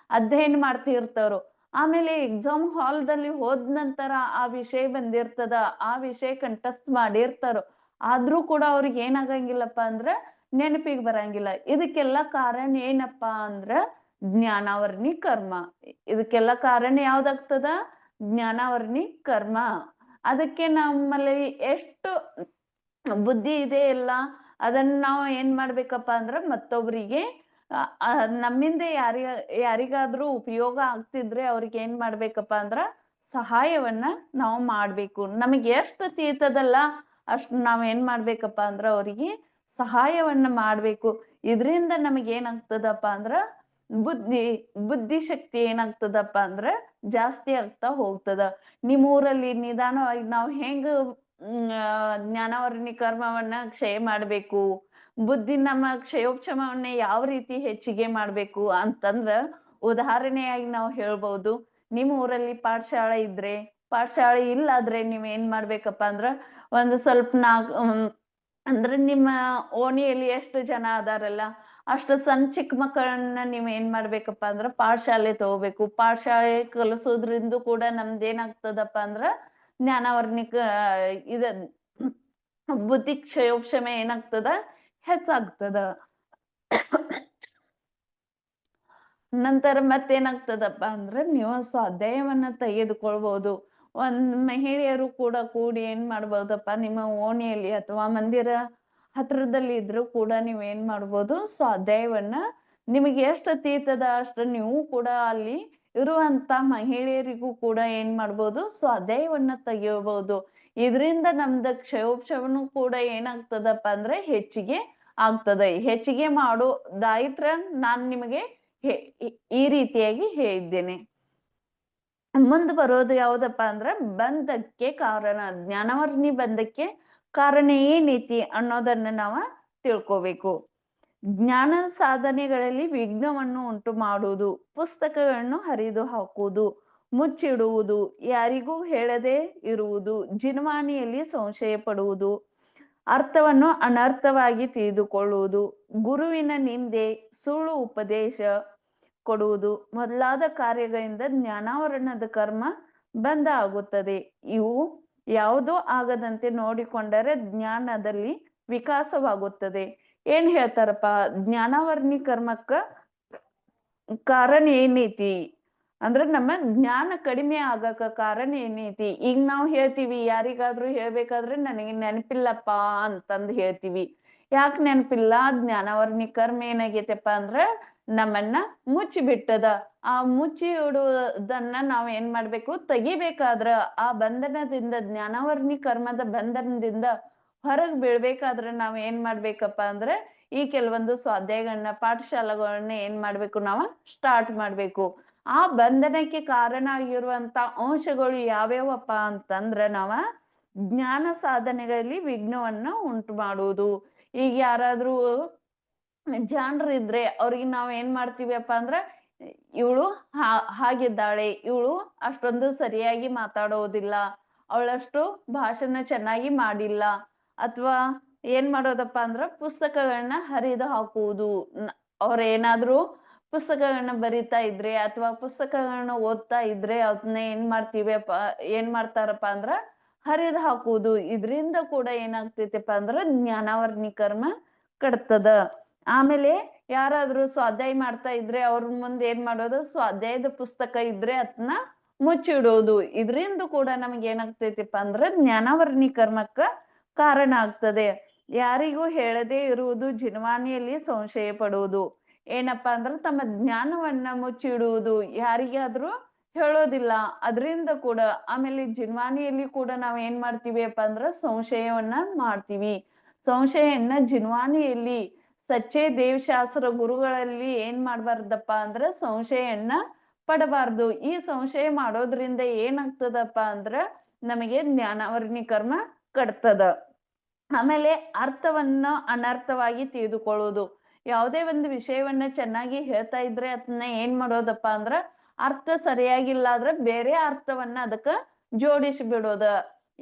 ಅಧ್ಯಯನ ಮಾಡ್ತಿರ್ತಾರು. ಆಮೇಲೆ ಎಕ್ಸಾಮ್ ಹಾಲ್ದಲ್ಲಿ ಹೋದ ನಂತರ ಆ ವಿಷಯ ಬಂದಿರ್ತದ, ಆ ವಿಷಯ ಕಂಠಸ್ಥ ಮಾಡಿರ್ತಾರೋ, ಆದ್ರೂ ಕೂಡ ಅವ್ರಿಗೆ ಏನಾಗಂಗಿಲ್ಲಪ್ಪ ಅಂದ್ರ ನೆನಪಿಗೆ ಬರಂಗಿಲ್ಲ. ಇದಕ್ಕೆಲ್ಲ ಕಾರಣ ಏನಪ್ಪ ಅಂದ್ರ ಜ್ಞಾನಾವರ್ಣಿ ಕರ್ಮ. ಇದಕ್ಕೆಲ್ಲ ಕಾರಣ ಯಾವ್ದಾಗ್ತದ? ಜ್ಞಾನಾವರ್ಣಿ ಕರ್ಮ. ಅದಕ್ಕೆ ನಮ್ಮಲ್ಲಿ ಎಷ್ಟು ಬುದ್ಧಿ ಇದೆ ಇಲ್ಲ ಅದನ್ನ ನಾವು ಏನ್ ಮಾಡ್ಬೇಕಪ್ಪ ಅಂದ್ರ ಮತ್ತೊಬ್ರಿಗೆ ನಮ್ಮಿಂದ ಯಾರಿಗಾದ್ರೂ ಉಪಯೋಗ ಆಗ್ತಿದ್ರೆ ಅವ್ರಿಗೆ ಏನ್ ಮಾಡ್ಬೇಕಪ್ಪ ಅಂದ್ರ ಸಹಾಯವನ್ನ ನಾವು ಮಾಡ್ಬೇಕು. ನಮಗೆ ಎಷ್ಟು ತೀರ್ತದಲ್ಲ ಅಷ್ಟು ನಾವ್ ಏನ್ ಮಾಡ್ಬೇಕಪ್ಪ ಅಂದ್ರ ಅವ್ರಿಗೆ ಸಹಾಯವನ್ನ ಮಾಡ್ಬೇಕು. ಇದರಿಂದ ನಮಗೆ ಏನಾಗ್ತದಪ್ಪ ಅಂದ್ರ ಬುದ್ಧಿಶಕ್ತಿ ಏನಾಗ್ತದಪ್ಪ ಅಂದ್ರ ಜಾಸ್ತಿ ಆಗ್ತಾ ಹೋಗ್ತದ. ನಿಮ್ಮೂರಲ್ಲಿ ನಿಧಾನವಾಗಿ ನಾವು ಹೆಂಗ ಜ್ಞಾನಾವರ್ಣಿ ಕರ್ಮವನ್ನ ಕ್ಷಯ ಮಾಡ್ಬೇಕು, ನಮ್ಮ ಕ್ಷಯೋಕ್ಷಮವನ್ನ ಯಾವ ರೀತಿ ಹೆಚ್ಚಿಗೆ ಮಾಡ್ಬೇಕು ಅಂತಂದ್ರ ಉದಾಹರಣೆಯಾಗಿ ನಾವು ಹೇಳ್ಬಹುದು. ನಿಮ್ಮ ಊರಲ್ಲಿ ಪಾಠಶಾಲೆ ಇದ್ರೆ, ಪಾಠಶಾಲೆ ಇಲ್ಲಾದ್ರೆ ನೀವ್ ಏನ್ ಮಾಡ್ಬೇಕಪ್ಪ ಅಂದ್ರ ಒಂದು ಸ್ವಲ್ಪ ಅಂದ್ರೆ ನಿಮ್ಮ ಓಣಿಯಲ್ಲಿ ಎಷ್ಟು ಜನ ಅದಾರಲ್ಲ ಅಷ್ಟು ಸಣ್ಣ ಚಿಕ್ಕ ಮಕ್ಕಳನ್ನ ನೀವ್ ಏನ್ ಮಾಡ್ಬೇಕಪ್ಪ ಅಂದ್ರ ಪಾಠಶಾಲೆ ತಗೋಬೇಕು. ಪಾಠಶಾಲೆ ಕಲಿಸೋದ್ರಿಂದ ಕೂಡ ನಮ್ದೇನಾಗ್ತದಪ್ಪ ಅಂದ್ರ ಜ್ಞಾನಾವರ್ಣಿಕ ಇದ ಬುದ್ಧಿ ಕ್ಷಯೋಕ್ಷಮ ಏನಾಗ್ತದ ಹೆಚ್ಚಾಗ್ತದ. ನಂತರ ಮತ್ತೇನಾಗ್ತದಪ್ಪ ಅಂದ್ರ ನೀವು ಸ್ವಾಧ್ಯಾಯವನ್ನ ತೆಗೆದುಕೊಳ್ಬಹುದು. ಒಂದ್ ಮಹಿಳೆಯರು ಕೂಡ ಕೂಡಿ ಏನ್ ಮಾಡ್ಬೋದಪ್ಪ, ನಿಮ್ಮ ಓಣಿಯಲ್ಲಿ ಅಥವಾ ಮಂದಿರ ಹತ್ರದಲ್ಲಿ ಇದ್ರೂ ಕೂಡ ನೀವ್ ಏನ್ ಮಾಡ್ಬೋದು, ಸ್ವಾಧ್ಯಾಯವನ್ನ ನಿಮಗೆ ಎಷ್ಟು ತೀರ್ತದ ಅಷ್ಟು ನೀವು ಕೂಡ ಅಲ್ಲಿ ಇರುವಂತ ಮಹಿಳೆಯರಿಗೂ ಕೂಡ ಏನ್ ಮಾಡ್ಬೋದು, ಸ್ವಾಧ್ಯಾಯವನ್ನ ತೆಗಿಯಬಹುದು. ಇದರಿಂದ ನಮ್ದ ಕ್ಷಯೋಕ್ಷಮನು ಕೂಡ ಏನಾಗ್ತದಪ್ಪ ಅಂದ್ರೆ ಹೆಚ್ಚಿಗೆ ಆಗ್ತದೆ. ಹೆಚ್ಚಿಗೆ ಮಾಡೋದಾಯ್ತ್ರ ನಾನ್ ನಿಮಗೆ ಈ ರೀತಿಯಾಗಿ ಹೇಳಿದ್ದೇನೆ. ಮುಂದೆ ಬರೋದು ಯಾವ್ದಪ್ಪ ಅಂದ್ರ ಬಂಧಕ್ಕೆ ಕಾರಣ. ಜ್ಞಾನಾವರ್ಣಿ ಬಂಧಕ್ಕೆ ಕಾರಣ ಏನೈತಿ ಅನ್ನೋದನ್ನ ನಾವ ತಿಳ್ಕೋಬೇಕು. ಜ್ಞಾನ ಸಾಧನೆಗಳಲ್ಲಿ ವಿಘ್ನವನ್ನು ಉಂಟು ಮಾಡುವುದು, ಪುಸ್ತಕಗಳನ್ನು ಹರಿದು ಹಾಕುವುದು, ಮುಚ್ಚಿಡುವುದು, ಯಾರಿಗೂ ಹೇಳದೆ ಇರುವುದು, ಜಿನ್ವಾಣಿಯಲ್ಲಿ ಸಂಶಯ ಪಡುವುದು, ಅರ್ಥವನ್ನು ಅನರ್ಥವಾಗಿ ತಿಳಿದುಕೊಳ್ಳುವುದು, ಗುರುವಿನ ನಿಂದೆ, ಸುಳ್ಳು ಉಪದೇಶ ಕೊಡುವುದು ಮೊದಲಾದ ಕಾರ್ಯಗಳಿಂದ ಜ್ಞಾನಾವರಣದ ಕರ್ಮ ಬಂಧ ಆಗುತ್ತದೆ. ಇವು ಯಾವುದೋ ಆಗದಂತೆ ನೋಡಿಕೊಂಡರೆ ಜ್ಞಾನದಲ್ಲಿ ವಿಕಾಸವಾಗುತ್ತದೆ. ಏನ್ ಹೇಳ್ತಾರಪ್ಪ, ಜ್ಞಾನಾವರ್ಣಿ ಕರ್ಮಕ್ಕ ಕಾರಣ ಏನೈತಿ ಅಂದ್ರ ನಮ್ಮ ಜ್ಞಾನ ಕಡಿಮೆ ಆಗಕ ಕಾರಣ ಏನೈತಿ. ಈಗ ನಾವು ಹೇಳ್ತೀವಿ, ಯಾರಿಗಾದ್ರೂ ಹೇಳ್ಬೇಕಾದ್ರೆ ನನಗೆ ನೆನಪಿಲ್ಲಪ್ಪ ಅಂತಂದ್ ಹೇಳ್ತೀವಿ. ಯಾಕೆ ನೆನಪಿಲ್ಲ? ಜ್ಞಾನಾವರ್ಣಿ ಕರ್ಮ ಏನಾಗೈತಪ್ಪ ಅಂದ್ರ ನಮ್ಮನ್ನ ಮುಚ್ಚಿ ಬಿಟ್ಟದ. ಆ ಮುಚ್ಚಿ ಇಡುವುದನ್ನ ನಾವ್ ಏನ್ ಮಾಡ್ಬೇಕು, ತೆಗಿಬೇಕಾದ್ರ ಆ ಬಂಧನದಿಂದ, ಜ್ಞಾನಾವರ್ಣಿ ಕರ್ಮದ ಬಂಧನದಿಂದ ಹೊರಗ್ ಬೀಳ್ಬೇಕಾದ್ರ ನಾವ್ ಏನ್ ಮಾಡ್ಬೇಕಪ್ಪ ಅಂದ್ರೆ ಈ ಕೆಲವೊಂದು ಸ್ವಾಧ್ಯಾಯಗಳನ್ನ, ಪಾಠಶಾಲೆಗಳನ್ನ ಏನ್ ಮಾಡ್ಬೇಕು, ನಾವ ಸ್ಟಾರ್ಟ್ ಮಾಡ್ಬೇಕು. ಆ ಬಂಧನಕ್ಕೆ ಕಾರಣ ಆಗಿರುವಂತ ಅಂಶಗಳು ಯಾವ್ಯಾವಪ್ಪ ಅಂತಂದ್ರ ನಾವ ಜ್ಞಾನ ಸಾಧನೆಗಳಲ್ಲಿ ವಿಘ್ನವನ್ನ ಉಂಟು ಮಾಡುವುದು. ಈಗ ಯಾರಾದ್ರೂ ಜಾಣರು ಇದ್ರೆ ಅವ್ರಿಗೆ ನಾವ್ ಏನ್ ಮಾಡ್ತೀವಿಯಪ್ಪ ಅಂದ್ರ ಇವಳು ಹಾಗಿದ್ದಾಳೆ, ಇವಳು ಅಷ್ಟೊಂದು ಸರಿಯಾಗಿ ಮಾತಾಡೋದಿಲ್ಲ, ಅವಳಷ್ಟು ಭಾಷಣ ಚೆನ್ನಾಗಿ ಮಾಡಿಲ್ಲ, ಅಥವಾ ಏನ್ ಮಾಡೋದಪ್ಪ ಅಂದ್ರ ಪುಸ್ತಕಗಳನ್ನ ಹರಿದು ಹಾಕುವುದು. ಅವ್ರೇನಾದ್ರೂ ಪುಸ್ತಕಗಳನ್ನ ಬರಿತಾ ಇದ್ರೆ ಅಥವಾ ಪುಸ್ತಕಗಳನ್ನ ಓದ್ತಾ ಇದ್ರೆ ಅದನ್ನ ಏನ್ ಮಾಡ್ತಾರಪ್ಪ ಅಂದ್ರ ಹರಿದು ಹಾಕುವುದು. ಇದರಿಂದ ಕೂಡ ಏನಾಗ್ತೈತಪ್ಪ ಅಂದ್ರ ಜ್ಞಾನಾವರ್ಣಿ ಕರ್ಮ ಕಟ್ತದ. ಆಮೇಲೆ ಯಾರಾದ್ರೂ ಸ್ವಾಧ್ಯಾಯ ಮಾಡ್ತಾ ಇದ್ರೆ ಅವ್ರ ಮುಂದೆ ಏನ್ ಮಾಡೋದು, ಸ್ವಾಧ್ಯಾಯದ ಪುಸ್ತಕ ಇದ್ರೆ ಅದನ್ನ ಮುಚ್ಚಿಡೋದು. ಇದರಿಂದ ಕೂಡ ನಮ್ಗೆ ಏನಾಗ್ತೈತಿಪ್ಪ ಅಂದ್ರ ಜ್ಞಾನಾವರ್ಣಿ ಕರ್ಮಕ್ಕ ಕಾರಣ ಆಗ್ತದೆ. ಯಾರಿಗೂ ಹೇಳದೇ ಇರುವುದು, ಜಿನ್ವಾಣಿಯಲ್ಲಿ ಸಂಶಯ ಪಡುವುದು. ಏನಪ್ಪಾ ಅಂದ್ರ ತಮ್ಮ ಜ್ಞಾನವನ್ನ ಮುಚ್ಚಿಡುವುದು, ಯಾರಿಗಾದ್ರೂ ಹೇಳೋದಿಲ್ಲ. ಅದರಿಂದ ಕೂಡ ಆಮೇಲೆ ಜಿನ್ವಾಣಿಯಲ್ಲಿ ಕೂಡ ನಾವ್ ಏನ್ ಮಾಡ್ತೀವಿ ಅಪ್ಪ ಅಂದ್ರ ಸಂಶಯವನ್ನ ಮಾಡ್ತೀವಿ. ಸಂಶಯವನ್ನ ಜಿನ್ವಾಣಿಯಲ್ಲಿ ಸಚ್ಚೆ ದೇವಶಾಸ್ತ್ರ ಗುರುಗಳಲ್ಲಿ ಏನ್ ಮಾಡ್ಬಾರ್ದಪ್ಪ ಅಂದ್ರ ಸಂಶಯವನ್ನ ಪಡಬಾರ್ದು. ಈ ಸಂಶಯ ಮಾಡೋದ್ರಿಂದ ಏನಾಗ್ತದಪ್ಪ ಅಂದ್ರ ನಮಗೆ ಜ್ಞಾನಾವರಣಿ ಕರ್ಮ ಕಟ್ತದ. ಆಮೇಲೆ ಅರ್ಥವನ್ನ ಅನರ್ಥವಾಗಿ ತಿಳಿದುಕೊಳ್ಳುವುದು. ಯಾವುದೇ ಒಂದು ವಿಷಯವನ್ನ ಚೆನ್ನಾಗಿ ಹೇಳ್ತಾ ಇದ್ರೆ ಅದನ್ನ ಏನ್ ಮಾಡೋದಪ್ಪ ಅಂದ್ರ ಅರ್ಥ ಸರಿಯಾಗಿಲ್ಲ ಆದ್ರೆ ಬೇರೆ ಅರ್ಥವನ್ನ ಅದಕ್ಕ ಜೋಡಿಸಿ ಬಿಡೋದ.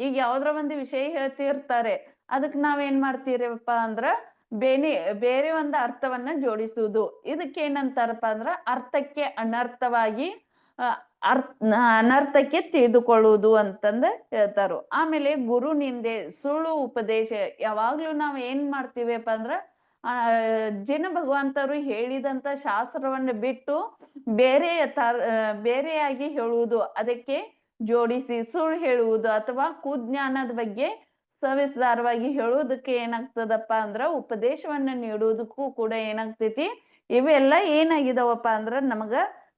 ಈಗ ಯಾವ್ದ್ರ ಒಂದು ವಿಷಯ ಹೇಳ್ತಿರ್ತಾರೆ, ಅದಕ್ ನಾವೇನ್ ಮಾಡ್ತೀರಪ್ಪ ಅಂದ್ರ ಬೇರೆ ಒಂದು ಅರ್ಥವನ್ನ ಜೋಡಿಸುವುದು. ಇದಕ್ಕೆ ಏನಂತಾರಪ್ಪ ಅಂದ್ರ ಅರ್ಥಕ್ಕೆ ಅನರ್ಥವಾಗಿ ಅನರ್ಥಕ್ಕೆ ತಿಳಿದುಕೊಳ್ಳುವುದು ಅಂತಂದ ಹೇಳ್ತಾರು. ಆಮೇಲೆ ಗುರು ನಿಂದೆ, ಸುಳ್ಳು ಉಪದೇಶ. ಯಾವಾಗ್ಲೂ ನಾವ್ ಏನ್ ಮಾಡ್ತೀವಪ್ಪ ಅಂದ್ರ ಜಿನ ಭಗವಂತರು ಹೇಳಿದಂತ ಶಾಸ್ತ್ರವನ್ನ ಬಿಟ್ಟು ಬೇರೆಯಾಗಿ ಹೇಳುವುದು, ಅದಕ್ಕೆ ಜೋಡಿಸಿ ಸುಳ್ಳು ಹೇಳುವುದು ಅಥವಾ ಕುಜ್ಞಾನದ ಬಗ್ಗೆ ಸವಿಸ್ತಾರವಾಗಿ ಹೇಳುವುದಕ್ಕೆ ಏನಾಗ್ತದಪ್ಪ ಅಂದ್ರ ಉಪದೇಶವನ್ನ ನೀಡುವುದಕ್ಕೂ ಕೂಡ ಏನಾಗ್ತೈತಿ, ಇವೆಲ್ಲ ಏನಾಗಿದಾವಪ್ಪ ಅಂದ್ರ ನಮಗ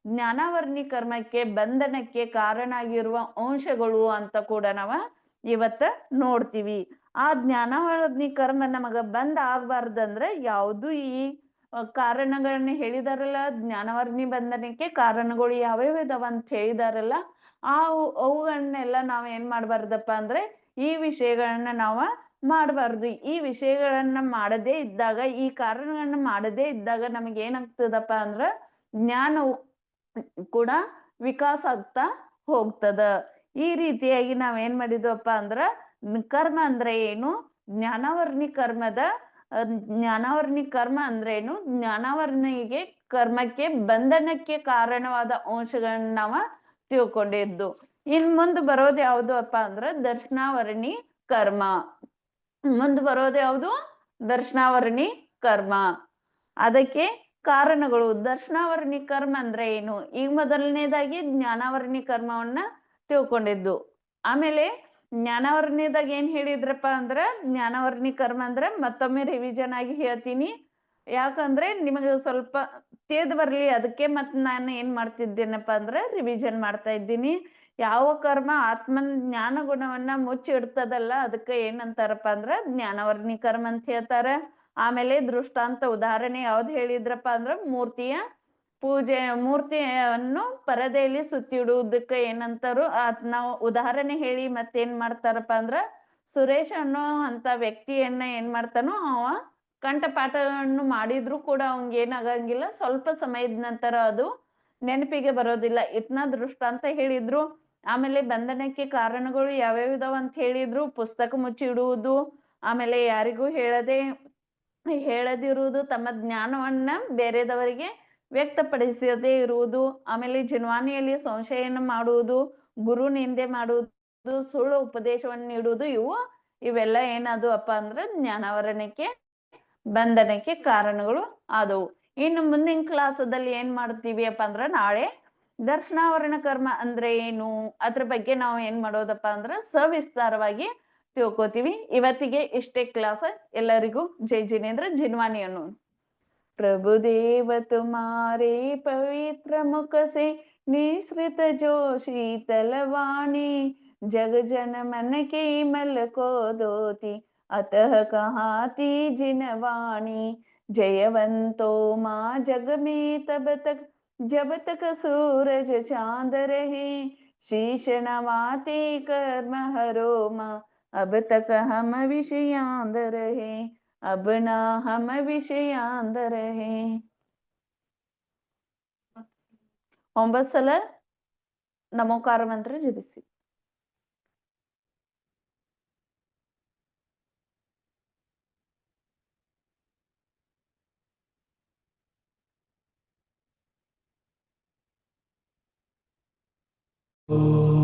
ಜ್ಞಾನಾವರಣಿ ಕರ್ಮಕ್ಕೆ ಬಂಧನಕ್ಕೆ ಕಾರಣ ಆಗಿರುವ ಅಂಶಗಳು ಅಂತ ಕೂಡ ನಾವ ಇವತ್ತ ನೋಡ್ತೀವಿ. ಆ ಜ್ಞಾನಾವರಣಿ ಕರ್ಮ ನಮಗ ಬಂದ್ ಆಗ್ಬಾರ್ದಂದ್ರ ಯಾವುದು ಈ ಕಾರಣಗಳನ್ನ ಹೇಳಿದಾರಲ್ಲ, ಜ್ಞಾನಾವರಣಿ ಬಂಧನಕ್ಕೆ ಕಾರಣಗಳು ಯಾವ್ಯಾವ ಇದಾವ ಅಂತ ಹೇಳಿದಾರಲ್ಲ, ಅವುಗಳನ್ನೆಲ್ಲ ನಾವ್ ಏನ್ ಮಾಡ್ಬಾರ್ದಪ್ಪ ಅಂದ್ರೆ ಈ ವಿಷಯಗಳನ್ನ ನಾವ ಮಾಡಬಾರ್ದು. ಈ ವಿಷಯಗಳನ್ನ ಮಾಡದೇ ಇದ್ದಾಗ, ಈ ಕಾರಣಗಳನ್ನ ಮಾಡದೇ ಇದ್ದಾಗ ನಮಗೆ ಏನಾಗ್ತದಪ್ಪ ಅಂದ್ರ ಜ್ಞಾನವು ಕೂಡ ವಿಕಾಸ ಆಗ್ತಾ ಹೋಗ್ತದ. ಈ ರೀತಿಯಾಗಿ ನಾವ್ ಏನ್ ಮಾಡಿದ್ವಪ್ಪ ಅಂದ್ರ ಕರ್ಮ ಅಂದ್ರೆ ಏನು, ಜ್ಞಾನಾವರಣಿ ಕರ್ಮ ಅಂದ್ರೆ ಏನು, ಜ್ಞಾನಾವರಣಿಗೆ ಕರ್ಮಕ್ಕೆ ಬಂಧನಕ್ಕೆ ಕಾರಣವಾದ ಅಂಶಗಳನ್ನ ನಾವ ತಿಳ್ಕೊಂಡಿದ್ದು. ಇನ್ ಮುಂದ್ ಬರೋದು ಯಾವ್ದು ಅಪ್ಪ ಅಂದ್ರ ದರ್ಶನಾವರಣಿ ಕರ್ಮ. ಮುಂದ್ ಬರೋದು ಯಾವ್ದು, ದರ್ಶನಾವರಣಿ ಕರ್ಮ. ಅದಕ್ಕೆ ಕಾರಣಗಳು. ದರ್ಶನಾವರಣಿ ಕರ್ಮ ಅಂದ್ರೆ ಏನು, ಈಗ ಮೊದಲನೇದಾಗಿ ಜ್ಞಾನಾವರಣಿ ಕರ್ಮವನ್ನ ತಿಳ್ಕೊಂಡಿದ್ದು. ಆಮೇಲೆ ಜ್ಞಾನಾವರಣದಾಗ ಏನ್ ಹೇಳಿದ್ರಪ್ಪ ಅಂದ್ರ ಜ್ಞಾನಾವರಣಿ ಕರ್ಮ ಅಂದ್ರೆ ಮತ್ತೊಮ್ಮೆ ರಿವಿಷನ್ ಆಗಿ ಹೇಳ್ತೀನಿ, ಯಾಕಂದ್ರೆ ನಿಮಗೆ ಸ್ವಲ್ಪ ತಿಳಿದು ಬರ್ಲಿ. ಅದಕ್ಕೆ ಮತ್ ನಾನು ಏನ್ ಮಾಡ್ತಿದ್ದೇನಪ್ಪ ಅಂದ್ರೆ ರಿವಿಷನ್ ಮಾಡ್ತಾ ಇದ್ದೀನಿ. ಯಾವ ಕರ್ಮ ಆತ್ಮನ ಜ್ಞಾನ ಗುಣವನ್ನ ಮುಚ್ಚಿಡ್ತದಲ್ಲ, ಅದಕ್ಕೆ ಏನಂತಾರಪ್ಪ ಅಂದ್ರ ಜ್ಞಾನಾವರಣಿ ಕರ್ಮ ಅಂತ ಹೇಳ್ತಾರ. ಆಮೇಲೆ ದೃಷ್ಟಾಂತ ಉದಾಹರಣೆ ಯಾವ್ದು ಹೇಳಿದ್ರಪ್ಪ ಅಂದ್ರ ಮೂರ್ತಿಯನ್ನು ಪರದೆಯಲ್ಲಿ ಸುತ್ತಿಡುವುದಕ್ಕೆ ಏನಂತಾರು, ನಾವು ಉದಾಹರಣೆ ಹೇಳಿ ಮತ್ತೇನ್ ಮಾಡ್ತಾರಪ್ಪ ಅಂದ್ರ ಸುರೇಶ್ ಅನ್ನೋ ಅಂತ ವ್ಯಕ್ತಿಯನ್ನ ಏನ್ ಮಾಡ್ತಾನೋ, ಅವ ಕಂಠಪಾಠವನ್ನು ಮಾಡಿದ್ರು ಕೂಡ ಅವಂಗ ಏನಾಗಂಗಿಲ್ಲ, ಸ್ವಲ್ಪ ಸಮಯದ ನಂತರ ಅದು ನೆನಪಿಗೆ ಬರೋದಿಲ್ಲ. ಇದ್ನ ದೃಷ್ಟಾಂತ ಹೇಳಿದ್ರು. ಆಮೇಲೆ ಬಂಧನಕ್ಕೆ ಕಾರಣಗಳು ಯಾವ್ಯಾವ ಇದಾವ ಅಂತ ಹೇಳಿದ್ರು. ಪುಸ್ತಕ ಮುಚ್ಚಿಡುವುದು, ಆಮೇಲೆ ಯಾರಿಗೂ ಹೇಳದಿರುವುದು, ತಮ್ಮ ಜ್ಞಾನವನ್ನ ಬೇರೆದವರಿಗೆ ವ್ಯಕ್ತಪಡಿಸದೇ ಇರುವುದು, ಆಮೇಲೆ ಜಿನ್ವಾನಿಯಲ್ಲಿ ಸಂಶಯನ ಮಾಡುವುದು, ಗುರು ನಿಂದೆ ಮಾಡುವುದು, ಸುಳ್ಳು ಉಪದೇಶವನ್ನು ನೀಡುವುದು, ಇವೆಲ್ಲ ಏನದು ಅಪ್ಪ ಅಂದ್ರೆ ಜ್ಞಾನಾವರಣಕ್ಕೆ ಬಂಧನಕ್ಕೆ ಕಾರಣಗಳು ಆದವು. ಇನ್ನು ಮುಂದಿನ ಕ್ಲಾಸದಲ್ಲಿ ಏನ್ ಮಾಡ್ತೀವಿ ಅಪ್ಪ ಅಂದ್ರ ನಾಳೆ ದರ್ಶನಾವರಣ ಕರ್ಮ ಅಂದ್ರೆ ಏನು ಅದ್ರ ಬಗ್ಗೆ ನಾವು ಏನ್ ಮಾಡೋದಪ್ಪ ಅಂದ್ರ ಸವಿಸ್ತಾರವಾಗಿ ತಿಳ್ಕೊತೀವಿ. ಇವತ್ತಿಗೆ ಇಷ್ಟೇ ಕ್ಲಾಸ್. ಎಲ್ಲರಿಗೂ ಜೈ ಜಿನೇಂದ್ರ. ಜಿನ್ವಾನಿ ಅನ್ನು प्रभुदेव तुम्हारे पवित्र मुख से निसृत जो शीतल वाणी, जग जन मन के मल को धोती, अतः कहाती जिनवाणी। जयवंतो माँ जग में तब तक जब तक सूरज चांद रहे, शीश नवाते कर्म हरो माँ, अब तक हम विषयांद रहे, अब ना हम विषयांद रहे. 9 ಸಲ ನಮೋಕಾರ ಮಂತ್ರ ಜಪಿಸಿ.
ಓಂ